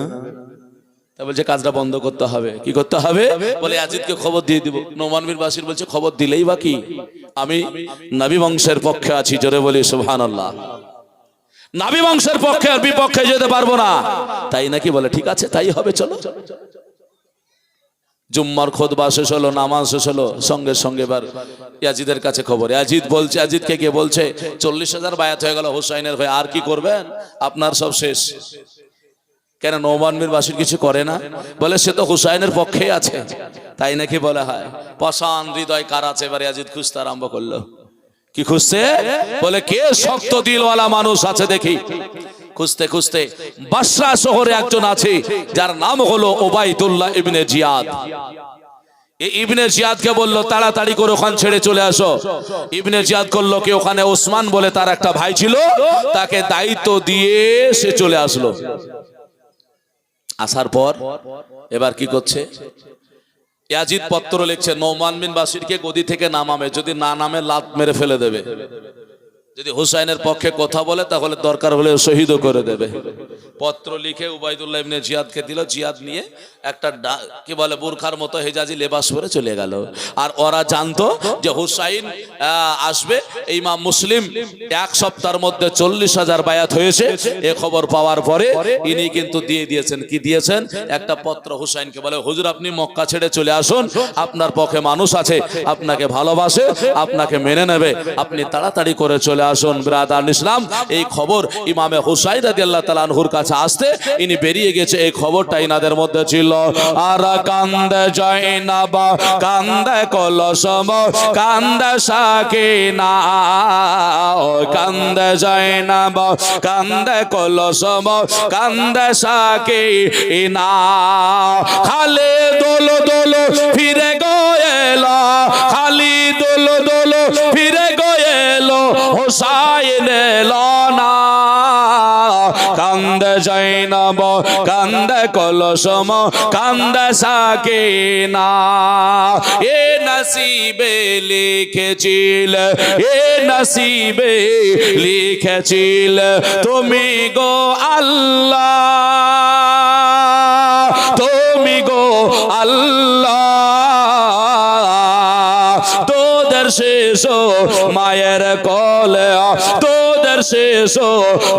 তা বলছে কাজটা বন্ধ করতে হবে। কি করতে হবে? বলে ইয়াজিদকে খবর দিয়ে দিব। নোমান বিন বাশির বলছে খবর দিলেই বা কি, আমি নবী বংশের পক্ষে আছি, জোরে বলি সুবহানাল্লাহ। নবী বংশের পক্ষে আর বিপক্ষে যেতে পারবো না। তাই নাকি? বলে ঠিক আছে তাই হবে, চলো। জুম্মার খুতবা শেষ হলো, নামাজ শেষ হলো, সঙ্গে সঙ্গে এবার ইয়াজিদের কাছে খবর। ইয়াজিদ বলছে, ইয়াজিদকে কে বলছে 40,000 বায়াত হয়ে গেল হুসাইনের হয়ে, আর কি করবেন, আপনার সব শেষ। কেন নোমান বিন বাশির কিছু করে না? বলে সে তো হুসাইনের পক্ষেই আছে। তাই নাকি? বলে হয়। পাষাণ হৃদয় কার আছে? এবার ইয়াজিদ খুঁজতে আরম্ভ করলো। কি খুঁজছে? বলে কে শক্ত দিলওয়ালা মানুষ আছে দেখি। খুঁজতে খুঁজতে বাসরা শহরে একজন আছে যার নাম হলো ওবাইদুল্লাহ ইবনে জিয়াদ। এই ইবনে জিয়াদকে বলল তাড়াতাড়ি করে ওখান ছেড়ে চলে আসো। ইবনে জিয়াদ করলো কি, ওখানে ওসমান বলে তার একটা ভাই ছিল, তাকে দায়িত্ব দিয়ে সে চলে আসলো। আসার পর এবার কি করছে, ইয়াজিদ পত্র লিখছে নোমান বিন বাশিরকে গদি থেকে নামাবে, যদি না নামে লাত মেরে ফেলে দেবে। যদি হুসাইনের পক্ষে কথা বলে তাহলে দরকার হলে শহীদও করে দেবে। পত্র লিখে উবাইদুল্লাহ ইবনে জিয়াদকে দিল। জিয়াদ নিয়ে একটা কি বলে বুরখার মতো হেজাজি লেবাস পরে চলে গেল। আর ওরা জানতো যে হুসাইন আসবে। ইমাম মুসলিম 1 সপ্তাহের মধ্যে 40,000 বায়াত হয়েছে এ খবর পাওয়ার পরে ইনি কিন্তু দিয়ে দিয়েছেন। কি দিয়েছেন? একটা পত্র হুসাইনকে। বলে হুজুর আপনি মক্কা ছেড়ে চলে আসুন, আপনার পক্ষে মানুষ আছে, আপনাকে ভালোবাসে, আপনাকে মেনে নেবে, আপনি তাড়াতাড়ি করে চলে আসুন। ব্রাদার ইসলাম, এই খবর ইমামে হুসাইন রাদিয়াল্লাহু তাআলা আনহুর কাছে আসতে ইনি বেরিয়ে গেছে, এই খবরটা ইনাদের মধ্যে ছিল। আর কান্দে জয়নাব, কান্দে কলসম, কান্দে সাকিনা, কান্দে জয়নাব, কান্দে কলসম, কান্দে সাকিনা, খালে দোল দোল ফিরে গেলা, খালি দোল দোল ফিরে গেলো হুসাইন এলো না। কান্দে জয়নাব, কান্দে কলসম, কান্দে সাকিনা, এ নসিবে লিখেছিল, এ নসিবে লিখেছিল তুমি গো আল্লাহ, তুমি গো আল্লাহ, তোদের শেষ মায়ের কোলে, তোদের শেষ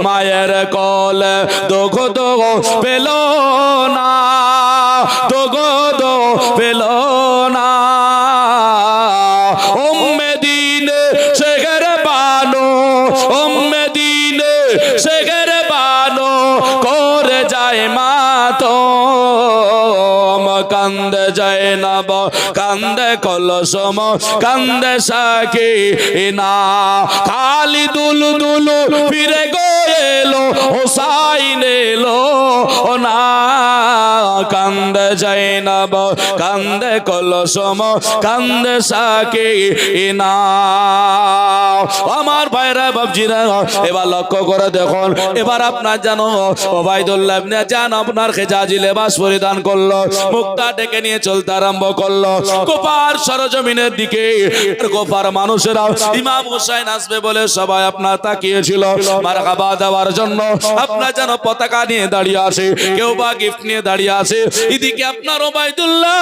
মায়ের কোলে দুঃখ দুঃখ পেল না, দুঃখ দুঃখ পেল না। উম্মে দিনে শেখের বানো, উম্মে দিনে শেখের বানো করে যায় মা তো। কান্দে জয়নাব, কান্দে কলসম, কান্দে সাকিনা, খালি দুল দুল ফিরে গেলো হুসাইন এলো না। কান্দে জয়নাব, কান্দে কলসম, কান্দে সাকিনা। আমার ভাইরা বাবজিরা এবার লক্ষ্য করে দেখুন, এবার আপনার জানো ওবাইদুল্লাহ ইবনে জান আপনার খেজাজি লেবাস পরিধান করলো, মুখটা ডেকে নিয়ে চলতে আরম্ভ করলো কুফার সরজমিনের দিকে। কুফার মানুষেরা ইমাম হুসাইন আসবে বলে সবাই আপনার তাকিয়েছিল মারহাবা দেওয়ার জন্য। আপনার যেন পতাকা নিয়ে দাঁড়িয়ে আছে, কেউ বা গিফট নিয়ে দাঁড়িয়ে আছে। এদিকে আপনার ওবাইদুল্লাহ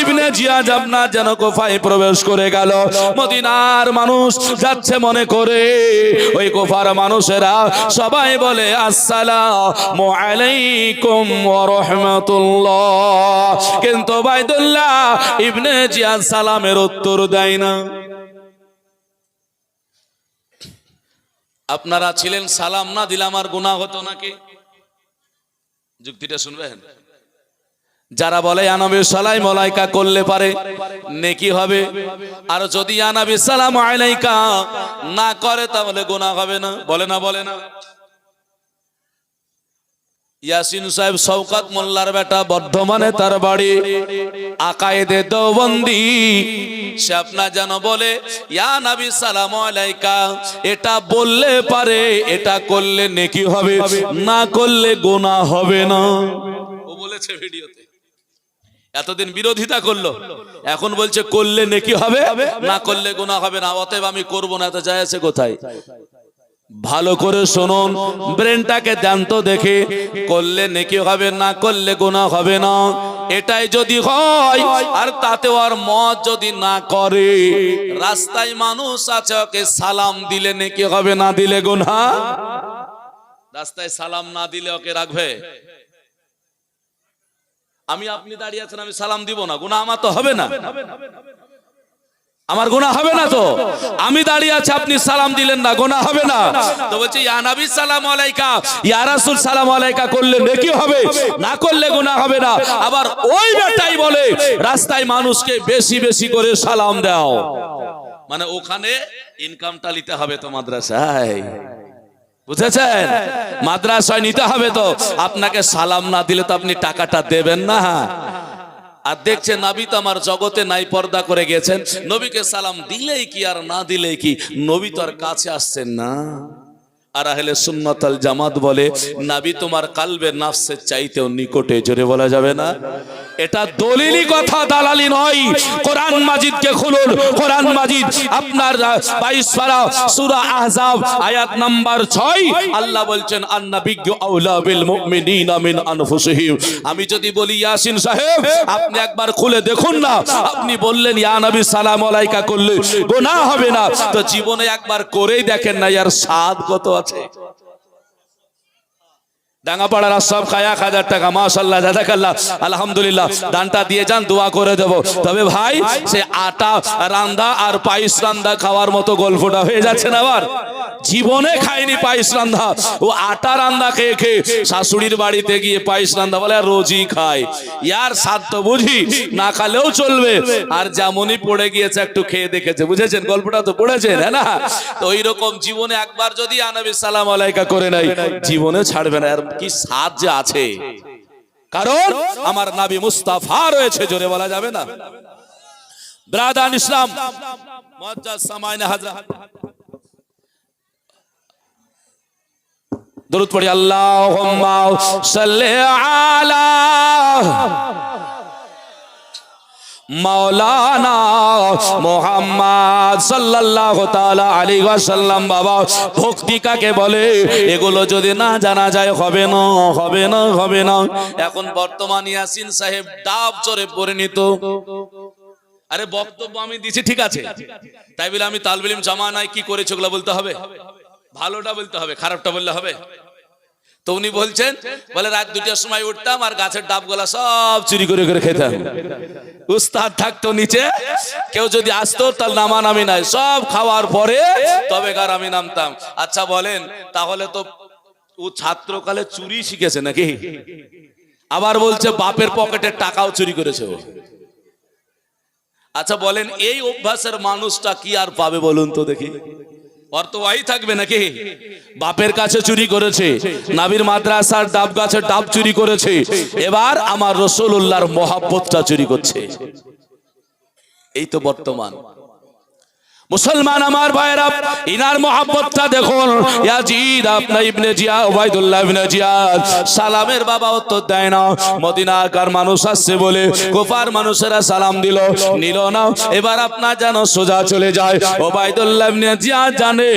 ইবনে জিয়াদ আপনার যেন কুফায় প্রবেশ করে গেল। মদিনার মানুষ যাচ্ছে মনে করে, ওই কুফার মানুষেরা সবাই বলে আসসালামু আলাইকুম ওয়া রাহমাতুল্লাহ, কিন্তু ওবাইদুল্লাহ ইবনে জিয়াদ সালামের উত্তর দেয় না। আপনারা ছিলেন, সালাম না দিলে আমার গুনাহ হতো নাকি? যুক্তিটা শুনবেন। যারা বলে ইয়া নবী সালাম আলাইকা করলে পারে নেকি হবে, আর যদি ইয়া নবী সালাম আলাইকা না করে তাহলে গুনাহ হবে না। বলে না? বলে না? ইয়াসিন সাহেব শওকত মোল্লার বেটা, বর্ধমানে তার বাড়ি, আকায়েদে দেওবন্দি। সে আপনার যেন বলে ইয়া নবী সালাম আলাইকা, এটা বললে পারে এটা করলে নেকি হবে, না করলে গুনাহ হবে না। ও বলেছে ভিডিওতে, এতদিন বিরোধিতা করলো, এখন বলছে করলে নেকি হবে, না করলে গুনাহ হবে না। অতএব আমি করব না, তো যায় আছে কোথায়? ভালো করে শুনুন, ব্রেনটাকে দেন তো দেখে, করলে নেকি হবে, না করলে গুনাহ হবে না। এটাই যদি হয়, আর তাতেও আর মত যদি না করে, রাস্তায় মানুষ আছে, ওকে সালাম দিলে নেকি হবে, না দিলে গুনাহ। রাস্তায় সালাম না দিলে ওকে রাখবে? আমি আপনি দাঁড়িয়ে আছেন, আমি সালাম দিব না, গুনাহ আমার তো হবে না? আমার গুনাহ হবে না তো? আমি দাঁড়িয়ে আছি, আপনি সালাম দিলেন না, গুনাহ হবে না? তো বলছে ইয়া নবী সালাম আলাইকা, ইয়া রাসূল সালাম আলাইকা করলে নেকি হবে, না করলে গুনাহ হবে না। আবার ওই বেটাই বলে রাস্তায় মানুষকে বেশি বেশি করে সালাম দাও, মানে ওখানে ইনকামটা নিতে হবে তো মাদ্রাসায়, বুঝেছেন? মাদ্রাসায় নিতে হবে তো, আপনাকে সালাম না দিলে তো আপনি টাকাটা দেবেন না। আর দেখছে নবী তো আমার জগতে নাই, পর্দা করে গেছেন, নবীকে সালাম দিলেই কি আর না দিলেই কি, নবী তো আর কাছে আসছেন না। আর আহলে সুন্নাত আল জামাত বলে নবী তোমার কালবে নাফসের চাইতেও নিকটে, জোরে বলা যাবে না? এটা দলিলি কথা, দালালি নয়। কোরআন মাজিদকে খুলুন, কোরআন মাজিদ আপনার 22 পারা সূরা আহজাব আয়াত নাম্বার 6, আল্লাহ বলছেন আন-নাবিয়্যু আউলা বিল মুমিনিনা মিন আনফুসিহিম। আমি যদি বলি ইয়াসিন সাহেব আপনি একবার খুলে দেখুন না, আপনি বললেন ইয়া নবী সালাম আলাইকা করলে গুনাহ হবে না, তো জীবনে একবার করেই দেখেন না, ইয়ার স্বাদ কত আছে। ডাঙ্গাপাড়ার সব 1000 টাকা, মাশাআল্লাহ, জাযাকাল্লাহ, আলহামদুলিল্লাহ, দানটা দিয়ে যান, দোয়া করে দেব। তবে ভাই সে আটা রান্দা আর পায়েস রান্দা খাওয়ার মতো গল্পটা হয়ে যাচ্ছে না। আবার জীবনে খায়নি পায়েস রান্দা, ও আটা রান্দা খেয়ে খেয়ে শাশুড়ির বাড়িতে গিয়ে পায়েস রান্দা বলে আর রোজই খায়। ইয়ার সাধ্য বুঝি, না খালেও চলবে, আর যেমনই পড়ে গিয়েছে একটু খেয়ে দেখেছে, বুঝেছেন? গল্পটা তো পড়েছেন, হ্যাঁ না? তো ওই রকম জীবনে একবার যদি নবী সালাম আলাইকা করে নাই, জীবনে ছাড়বে না। আর কি স্বাদ যে আছে, কারণ আমার নবী মুস্তাফা রয়েছে, জোরে বলা যাবে না? ব্রাদার ইসলাম মুআজ্জাজ সামাইনা হযরত দরুদ পড়ি, আল্লাহুম্মা সাল্লি আলা মাওলানা মুহাম্মদ সাল্লাল্লাহু তাআলা আলাইহি ওয়াসাল্লাম। বাবা ভক্তি কাকে বলে, এগুলো যদি না জানা যায় হবে না, হবে না, হবে না। এখন বর্তমান ইয়াসিন সাহেব ডাব চড়ে পরিণত। আরে বক্তব্য আমি দিছি ঠিক আছে, তাই বলে আমি তালবে ইলম জামানায় কি করেছে ওগুলো বলতে হবে? ভালোটা বলতে হবে, খারাপটা বললে হবে? তো উনি বলছেন, বলে রাত 2টার সময় উঠতাম আর গাছের ডাবগুলা সব চুরি করে করে খেতাম। উস্তাদ থাকতো নিচে, কেউ যদি আসতো তাহলে নামানামি নাই, সব খাওয়ার পরে তবে কার আমি নামতাম। আচ্ছা বলেন, তাহলে তো ও ছাত্রকালে চুরি শিখেছে নাকি? আবার বলছে বাপের পকেটের টাকাও চুরি করেছে ও। আচ্ছা বলেন, এই অভ্যাসের মানুষটা কি আর পাবে বলুন তো দেখি? ওর তো ওয়াই থাকবে নাকি? বাপের কাছে চুরি করেছে, নবীর মাদ্রাসার ডাব গাছের ডাব চুরি করেছে, এবার আমার রাসূলুল্লাহর মহব্বতটা চুরি করছে। এই তো বর্তমান মুসলমান আমার ভাইরা, ইনার মহব্বতটা দেখুন। ইয়াজিদ আপনা ইবনে জিয়াদ, উবাইদুল্লাহ ইবনে জিয়াদ সালামের বাবা উত্তর দেয় না। মদিনাকার মানুষ আসছে বলে কুফার মানুষেরা সালাম দিল, নিল না। এবার আপনার যেন সোজা চলে যায়। উবাইদুল্লাহ ইবনে জিয়াদ জানে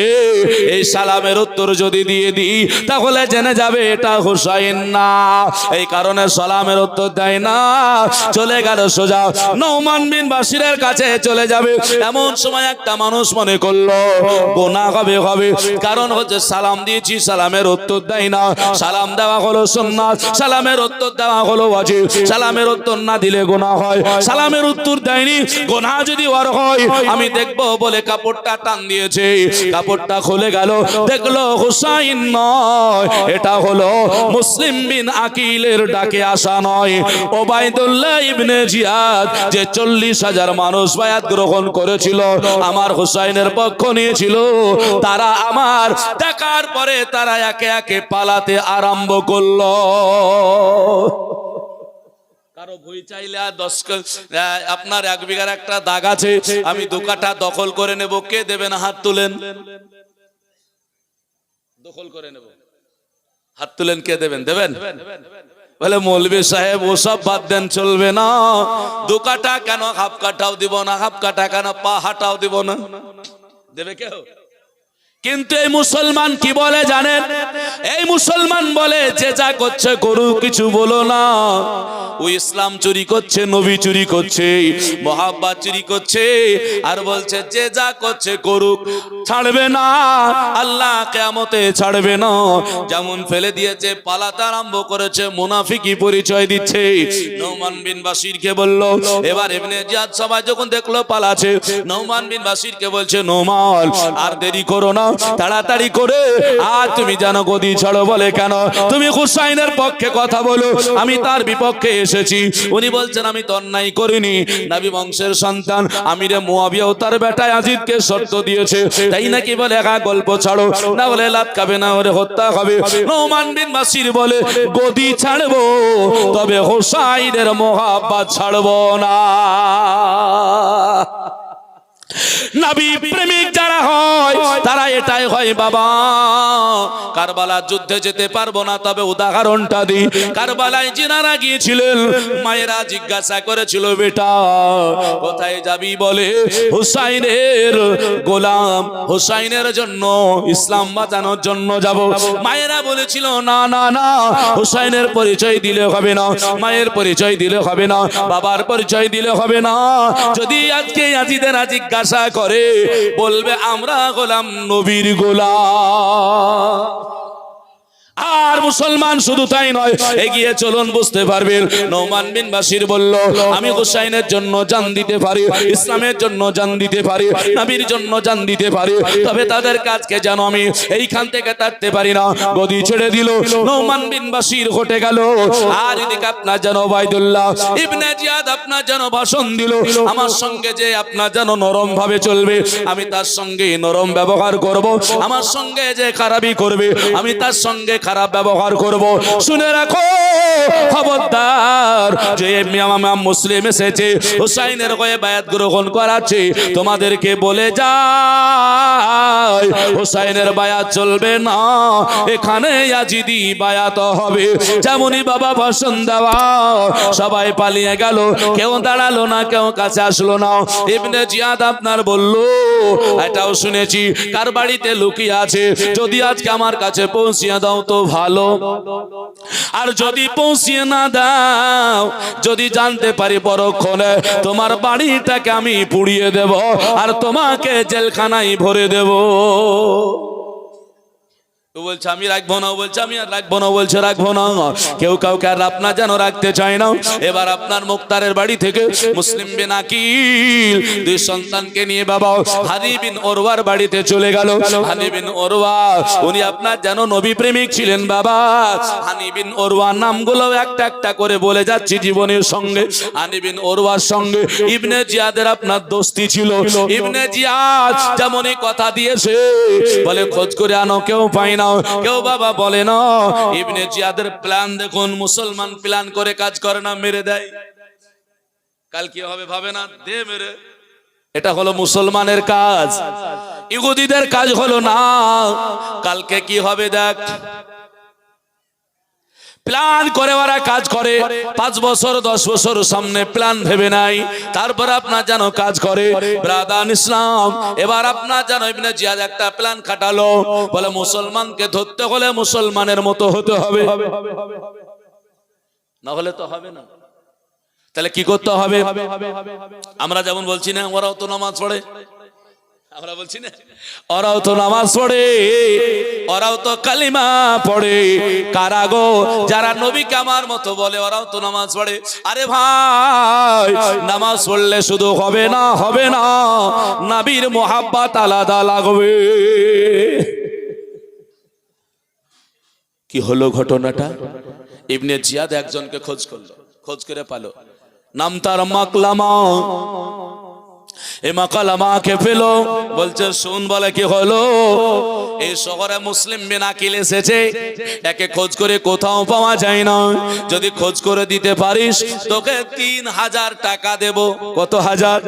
এই সালামের উত্তর যদি দিয়ে দিই তাহলে জেনে যাবে এটা হুসাইন না, এই কারণে সালামের উত্তর দেয় না, চলে গেল সোজা নুমান বিন বাশিরের কাছে চলে যাবে। এমন সময় একটা মানুষ মনে করলো গুনাহ হবে, কারণ হচ্ছে সালাম দিয়েছি, সালামের উত্তর দেয় না। সালাম দেওয়া হলো সুন্নাত, সালামের উত্তর দেওয়া হলো ওয়াজিব। সালামের উত্তর না দিলে গুনাহ হয়, সালামের উত্তর দেয়নি, গুনাহ যদি ওর হয় আমি দেখবো বলে কাপড়টা টান দিয়েছে, কাপড়টা খুলে গেল, দেখলো হুসাইন নয়, এটা হলো মুসলিম বিন আকিলের ডাকে আসা নয়, উবাইদুল্লাহ ইবনে জিয়াদ যে 40,000 মানুষ বায়াত গ্রহণ করেছিল, আমার হুসাইনের পক্ষ নিয়েছিল, তারা আমার দেখার পরে তারা একে একে পালাতে আরম্ভ করলো। কারো ভুই চাইলে আর 10 আপনার 1 বিঘার একটা দাগ আছে, আমি 2 কাঠা দখল করে নেব, কে দেবেন? হাত তুলেন। দখল করে নেব, হাত তুলেন, কে দেবেন? দেবেন? বলে মৌলভী সাহেব ওসব বাদ দেন, চলবে না। 2 কাঠা কেন, হাফ কাঠাও দিব না, হাফ কাঠা কেন, পা হাটাও দিব না। দেবে কেউ? কিন্তু এই মুসলমান কি বলে জানেন? এই মুসলমান বলে যে যা করছে করুক, কিছু বলো না। ও ইসলাম চুরি করছে, নবী চুরি করছে, মহাব্বত চুরি করছে, আর বলছে যে যা করছে করুক, ছাড়বে না, আল্লাহ কিয়ামতে ছাড়বে না। যেমন ফেলে দিয়েছে, পালাতে আরম্ভ করেছে, মুনাফিকি পরিচয় দিচ্ছে। নওমান বিন বাশিরকে বলল, এবার ইবনে জিয়াদ সবাই যখন দেখলো পালাচ্ছে, নওমান বিন বাশিরকে বলছে, নওমান আর দেরি করো না, তাড়াতাড়ি করে আর তুমি জানো গদি ছাড়ো। বলে কেন? তুমি হুসাইনের পক্ষে কথা বলো, আমি তার বিপক্ষে এসেছি। উনি বলছেন আমি তো অন্যায় করিনি, নবী বংশের সন্তান আমিরে মুয়াবিয়া ও তার বেটা ইয়াজিদকে শর্ত দিয়েছে, তাই নাকি বলে একা গল্প ছাড়ো, না হলে লাত খাবে, না হলে হত্যা হবে। নওমান বিন বাশির বলে গদি ছাড়বো, তবে হুসাইনের মোহাব্বত ছাড়বো না। নবী প্রেমিক যারা হয় তারা এটাই হয় বাবা। কারবালার যুদ্ধে যেতে পারবো না, তবে উদাহরণটা দিই। কারবালায় যিনারা গিয়েছিলেন, মায়েরা জিজ্ঞাসা করেছিল, বেটা কোথায় যাবি? বলে হুসাইনের গোলাম, হুসাইনের জন্য, ইসলাম বাঁচানোর জন্য যাব। মায়েরা বলেছিল, না না না, হুসাইনের পরিচয় দিলে হবে না, মায়ের পরিচয় দিলে হবে না, বাবার পরিচয় দিলে হবে না। যদি আজকে ইয়াজিদেরা জিজ্ঞাসা করে, বলবে আমরা গোলাম, নবীর গোলাম। আর মুসলমান শুধু তাই নয়, এগিয়ে চলুন বুঝতে পারবেন। নওমান বিন বাশির বলল, আমি হুসাইনের জন্য জান দিতে পারি, ইসলামের জন্য জান দিতে পারি, নবীর জন্য জান দিতে পারি, তবে তাদের কাজকে যেন আমি এইখান থেকে তাড়তে পারি না। গদি ছেড়ে দিল, নওমান বিন বাশির ঘটে গেল। আর এদিকে আপনার যেন ওবাইদুল্লাহ ইবনে জিয়াদ আপনার যেন ভাষণ দিল, আমার সঙ্গে যে আপনার যেন নরম ভাবে চলবে, আমি তার সঙ্গে নরম ব্যবহার করব, আমার সঙ্গে যে খারাপই করবে, আমি তার সঙ্গে খারাপ ব্যবহার করব। শুনে রাখো খবরদার, যে ইমাম মুসলিম এসেছে হুসাইনের হয়ে বায়াত গ্রহণ করাচ্ছে, তোমাদেরকে বলে যায় হুসাইনের বায়াত চলবে না, এখানে ইয়াজিদি বায়াত হবে। যেমনই বাবা ভাষণ দেওয়া, সবাই পালিয়ে গেল, কেউ দাঁড়ালো না, কেউ কাছে আসলো না। ইবনে জিয়াদ আপনার বলল, এটাও শুনেছি কার বাড়িতে লুকিয়ে আছে, যদি আজকে আমার কাছে পৌঁছিয়ে দাও তো ভালো, আর যদি পৌঁছিয়ে না দাও, যদি জানতে পারি পরক্ষণে, তোমার বাড়িটাকে আমি পুড়িয়ে দেব, আর তোমাকে জেলখানায় ভরে দেব। বলছে আমি রাখবো না, বলছে আমি আর রাখবো না, বলছে রাখবো না। কেউ কাউকে আর আপনার যেন রাখতে চায় না। এবার আপনার মুক্তারের বাড়ি থেকে মুসলিম বিন আকিল দুই সন্তানকে নিয়ে বাবা হানি বিন ওরওয়ার বাড়িতে চলে গেল। হানি বিন ওরওয়া উনি আপনার যেন নবী প্রেমিক ছিলেন বাবা। হানি বিন ওরওয়া নামগুলো একটা একটা করে বলে যাচ্ছি জীবনের সঙ্গে। হানি বিন ওরওয়ার সঙ্গে ইবনে জিয়াদের আপনার দোস্তি ছিল। ইবনে জিয়াদ যেমনই কথা দিয়েছে, বলে খোঁজ করে আনো, কেউ পাই না, কেউ বাবা বলে না। ইবনে জিয়াদের প্ল্যান দেখুন, মুসলমান প্ল্যান করে কাজ করে না, মেরে দেয়। কাল কি হবে ভাবে না, দে মেরে। এটা হলো মুসলমানের কাজ, ইহুদিদের কাজ হলো না। কালকে কি হবে দেখ, প্ল্যান করে ওরা কাজ করে। 5 বছর 10 বছর সামনে প্ল্যান ভেবে নাই, তারপর আপনার যেন কাজ করে। ব্রাদার ইসলাম, এবার আপনার যেন ইবনে জিয়াদ একটা প্ল্যান খাটালো, বলে মুসলমানকে ধরতে হলে মুসলমানের মতো হতে হবে, না হলে তো হবে না। তাহলে কি করতে হবে? আমরা যেমন বলছি না, ওরাও তো নামাজ পড়ে, আমরা বলছি না ওরাও তো নামাজ পড়ে, ওরাও তো কালিমা পড়ে। কারা গো? যারা নবীকে আমার মতো বলে, ওরাও তো নামাজ পড়ে। আরে ভাই, নামাজ পড়লে শুধু হবে না, হবে না, নবীর মোহাব্বত আলাদা লাগবে। কি হলো ঘটনাটা? ইবনে জিয়াদ একজনকে খোঁজ করলো, খোঁজ করে পালো, নাম তার মাকলামা। মাকালামাকে পেলো, বলছে শুন, বলে কি হলো? এই শহরে মুসলিম বিন আকিল এসেছে, একে খোঁজ করে কোথাও পাওয়া যায় না, যদি খোঁজ করে দিতে পারিস তোকে 3000 টাকা দেব। কত হাজার?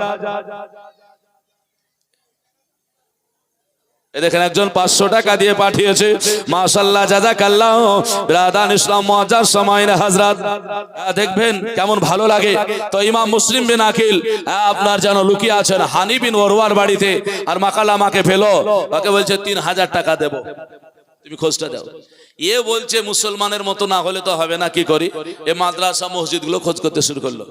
এ দেখেন একজন 500 টাকা দিয়ে পাঠিয়েছে, মাশাআল্লাহ জাযাকাল্লাহ। ব্রাদান ইসলাম মুআজ্জাজ সামাইনা হযরত, দেখবেন কেমন ভালো লাগে। তো ইমাম মুসলিম বিন আকিল আপনার যেন লুকিয়ে আছেন হানি বিন ওরওয়ার বাড়িতে, আর মাকালামাকে ফেলো, ওকে বলছে 3000 টাকা দেব, তুমি খোঁজটা দাও। এ বলছে মুসলমানের মতো না হলে তো হবে না, কি করি? এ মাদ্রাসা মসজিদ গুলো খোঁজ করতে শুরু করলো।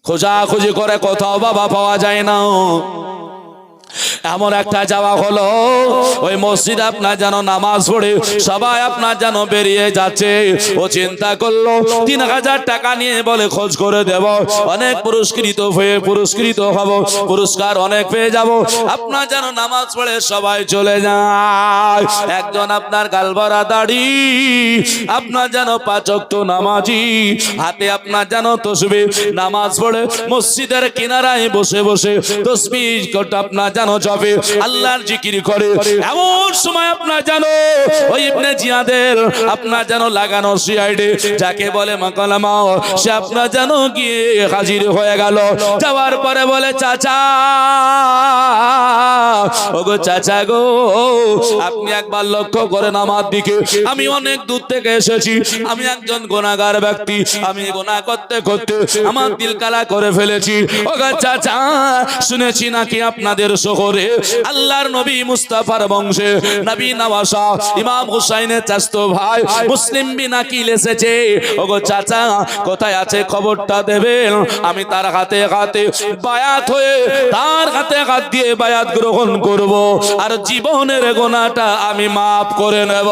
খোঁজাখুঁজি করে কোথাও বাবা পাওয়া যায় না। এমন একটা যাওয়া হলো, ওই মসজিদ আপনার যেন নামাজ পড়ে সবাই আপনার যেন বেরিয়ে যাচ্ছে। ও চিন্তা করলো 3000 টাকা নিয়ে বলে খোঁজ করে দেব, অনেক পুরস্কৃত হব, পুরস্কার অনেক পেয়ে যাব। আপনার যেন নামাজ পড়ে সবাই চলে যায়। একজন আপনার গালভরা দাড়ি, আপনার যেন 5 ওয়াক্ত নামাজি, হাতে আপনার যেন তসবিহ, নামাজ পড়ে মসজিদের কিনারায় বসে বসে তসবিহ করতে আপনার যেন জপে, আল্লাহর জিকির করে। এমন সময় আপনার জানো ওই ইবনে জিয়াদের আপনার যেন লাগানো সিআইডি যাকে বলে মাকালামা, সে আপনার যেন গিয়ে হাজির হয়ে গেল। যাওয়ার পরে বলে চাচা, ওগো চাচা গো, আপনি একবার লক্ষ্য করেন আমার দিকে, আমি অনেক দূর থেকে এসেছি, আমি একজন গুনাহগার ব্যক্তি, আমি গুনাহ করতে করতে আমার দিল কালা করে ফেলেছি। ওগো চাচা, শুনেছি নাকি আপনাদের শহরে আল্লাহর নবী মুস্তাফার বংশে নবী নওয়াসা ইমাম হুসাইনের চাচতো ভাই মুসলিম বিন আকিল এসেছে। ওগো চাচা, কোথায় আছে খবরটা দেবেন, আমি তার হাতে হাতে বায়াত হয়ে তার হাতে হাত দিয়ে বায়াত গ্রহণ করব, আর জীবনের গুনাহটা আমি মাফ করে নেব।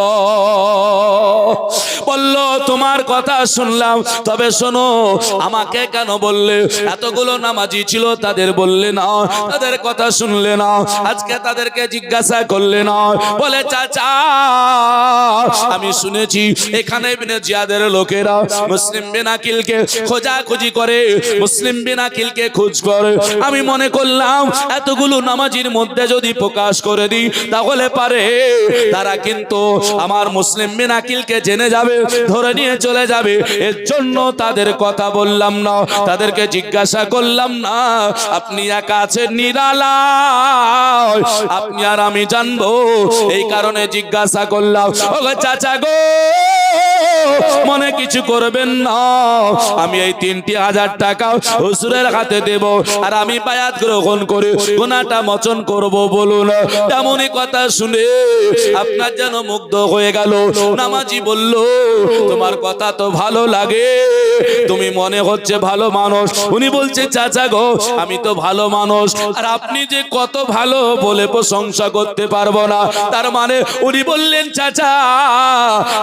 বলল তোমার কথা শুনলাম, তবে শোনো আমাকে কেন বললে? এতগুলো নামাজি ছিল, তাদের বললে না, তাদের কথা শুনলে না, আজকে তাদেরকে জিজ্ঞাসা করলে না। বলে চাচা, আমি শুনেছি এখানে ইবনে জিয়াদের লোকেরা মুসলিম বিন আকিলকে খোঁজাখুঁজি করে, মুসলিম বিন আকিলকে খোঁজ করে। আমি মনে করলাম এতগুলো নামাজির মধ্যে যদি প্রকাশ করে দিই তাহলে পারে তারা কিন্তু আমার মুসলিম বিন আকিলকে জেনে যাবে, ধরে নিয়ে চলে যাবে। এর জন্য তাদের কথা বললাম না, তাদেরকে জিজ্ঞাসা করলাম না। আপনি একা আছেন নিরালা, আপনি আর আমি জানবো, এই কারণে জিজ্ঞাসা করলাম। ওগো চাচা গো, মনে কিছু করবেন না, আমি এই 3000 টাকা হুজুরের হাতে দেব, আর আমি বায়াত গ্রহণ করে গুনাহটা মোচন করব। বলুন, এমনই কথা শুনে আপনার যেন মুগ্ধ হয়ে গেল। নামাজি বলল, তোমার কথা তো ভালো লাগে, তুমি মনে হচ্ছে ভালো মানুষ। উনি বলছে চাচা গো, আমি তো ভালো মানুষ, আর আপনি যে কত ভালো বলে প্রশংসা করতে পারবো না। তার মানে উনি বললেন চাচা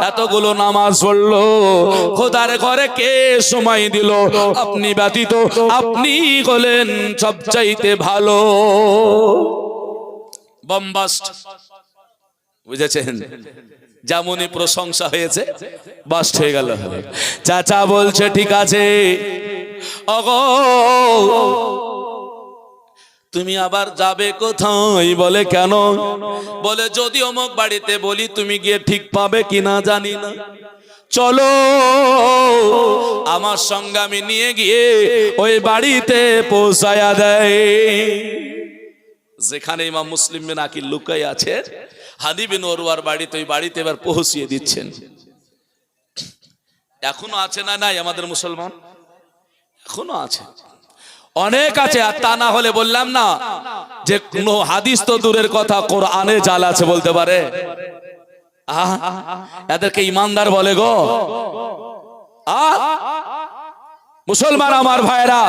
এতগুলো নামাজ পড়লো, খোদার ঘরে কে সময় দিল? আপনি ব্যতীত, আপনি হলেন সবচাইতে ভালো। বম্বাস্ট, বুঝেছেন? যেমনই প্রশংসা হয়েছে বাস্ট হয়ে গেল। চাচা বলছে ঠিক আছে, ওগো তুমি আবার যাবে কোথায়? বলে কেন? বলে যদি অমুক বাড়িতে বলি তুমি গিয়ে ঠিক পাবে কিনা জানি না, চলো আমার সঙ্গে, আমি নিয়ে গিয়ে ওই বাড়িতে পৌঁছায়া দেয়। যেখানে ইমাম মুসলিম বিন আকিল লুকাই আছে, হানি বিন ওরওয়ার বাড়িতে, ওই বাড়িতে এবার পৌঁছিয়ে দিচ্ছেন। এখনো আছে না নাই আমাদের মুসলমান? এখনো আছে, অনেক আছে। আর তা না হলে বললাম না যে কোন হাদিস তো দূরের কথা, কোরআনে জাল আছে বলতে পারে। এদেরকে ইমানদার বলে গো। মুসলমান আমার ভাইরা,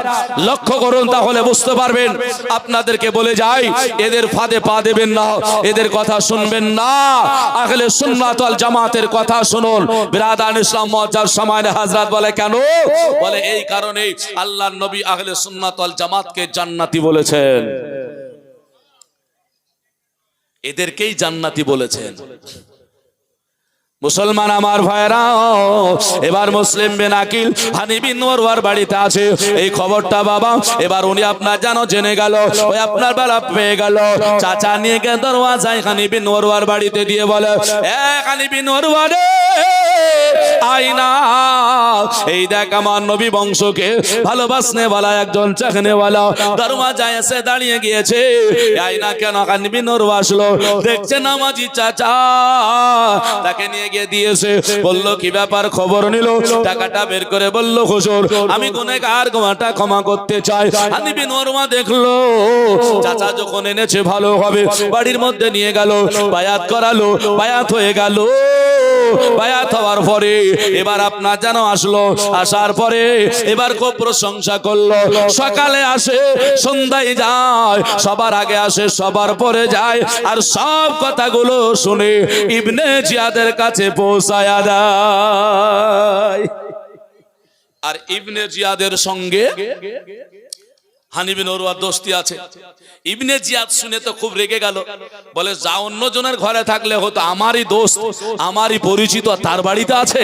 লক্ষ্য করুন, তাহলে বুঝতে পারবেন। আপনাদেরকে বলে যাই, এদের ফাঁদে পা দেবেন না, এদের কথা শুনবেন না। আহলে সুন্নাত ওয়াল জামাতের কথা শুনুন। বিরাদান ইসলাম মুআজ্জাজ সামাইনে হযরত বলে কেন? বলে এই কারণে আল্লাহর নবী আহলে সুন্নাত ওয়াল জামাতকে জান্নাতি বলেছেন, এদেরকেই জান্নাতি বলেছেন। মুসলমান আমার ভাইরা, এবার মুসলিম বিন আকিল হানি বিন ওরওয়ার বাড়িতে আছে, এই খবরটা বাবা এবার উনি আপনার জানো জেনে গেল, ওই আপনার বেলা পেয়ে গেল। চাচা নিয়ে গিয়ে দরওয়াজায় হানি বিন ওরওয়ার বাড়িতে দিয়ে বলে, এ হানি বিন ওরওয়া রে, আয়না, এই দেখ আমার নবী বংশকে ভালোবাসনে वाला একজন চাখনে वाला দরওয়াজায় এসে দাঁড়িয়ে গিয়েছে। আয়না কেন কানবি নূর আসলো, দেখছে নামাজি চাচা, তাকে নিয়ে গিয়ে দিয়েছে। বলল কি ব্যাপার, খবর নিল, টাকাটা বের করে বলল হুজুর আমি গুনাহগার, গোনাটা ক্ষমা করতে চাই। হানিবি নূরমা দেখলো চাচা যখন এনেছে ভালো হবে, বাড়ির মধ্যে নিয়ে গেল, বায়াত করালো, বায়াত হয়ে গেল। বায়াত হওয়ার পরে এবার আপনার যেন আসলো, আসার পরে এবার খুব প্রশংসা করলো। সকালে আসে, সন্ধ্যায় যায়, সবার আগে আসে, সবার পরে যায়, আর সব কথাগুলো শুনে ইবনে জিয়াদের কাছে পৌঁছায় দেয়। আর ইবনে জিয়াদের সঙ্গে হানিবি নরওয়ার দোস্তি আছে। ইবনে জিয়াদ শুনে তো খুব রেগে গেল, বলে যা অন্যজনের ঘরে থাকলে হতো, আমারই দোস্ত, আমারই পরিচিত, তার বাড়িতে আছে,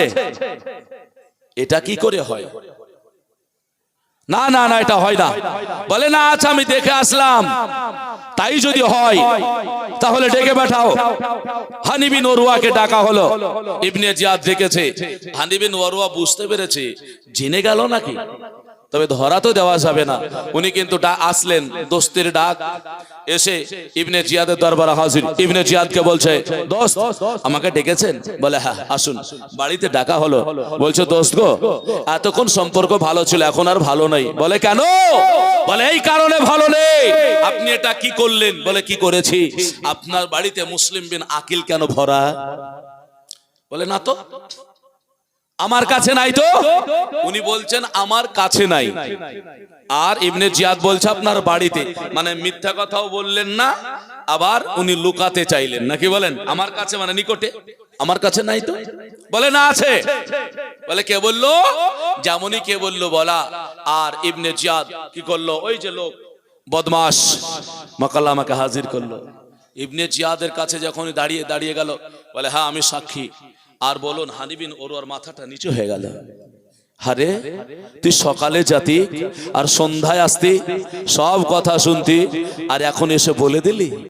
এটা কি করে হয়? না না না, এটা হয় না। বলে না, আচ্ছা আমি দেখে আসলাম, তাই যদি হয় তাহলে ডেকে পাঠাও। হানিবি নরওয়াকে ডাকা হলো। ইবনে জিয়াদ দেখেছে, হানিবি নরওয়া বুঝতে পেরেছে জেনে গেল নাকি, তবে ধরা তো দেওয়া যাবে না। উনি কিন্তু আসলেন, দোস্তের ডাক, এসে ইবনে জিয়াদের দরবারে হাজির। ইবনে জিয়াদকে বলছে, দোস্ত আমাকে ডেকেছেন? বলে হ্যাঁ আসুন। বাড়িতে ডাকা হলো, বলছে দোস্ত গো, এতক্ষণ সম্পর্ক ভালো ছিল, এখন আর ভালো নেই। বলে কেন? বলে এই কারণে ভালো নেই, আপনি এটা কি করলেন? বলে কি করেছি? আপনার বাড়িতে মুসলিম বিন আকিল কেন ভরা? বলে না তো, আমার কাছে নাই তো। উনি বলছেন আমার কাছে নাই, আর ইবনে জিয়াদ বলছে আপনার বাড়িতে, মানে মিথ্যা কথাও বললেন না, আবার উনি লুকাতে চাইলেন নাকি। বলেন আমার কাছে মানে নিকটে, আমার কাছে নাই তো। বলে না আছে। বলে কে বললো? যেমনই কে বললো বলা। আর ইবনে জিয়াদ কি করলো, ওই যে লোক বদমাশ মোকাল্লামাকে হাজির করলো। ইবনে জিয়াদের কাছে যখন দাঁড়িয়ে দাঁড়িয়ে গেল, বলে হ্যাঁ আমি সাক্ষী। আর বলুন, হানিবিন ওর মাথাটা নিচু হয়ে গেল। আরে তুই সকালে যাতি আর সন্ধ্যায় আসতি, সব কথা শুনতি, আর এখন এসে বলে দিলি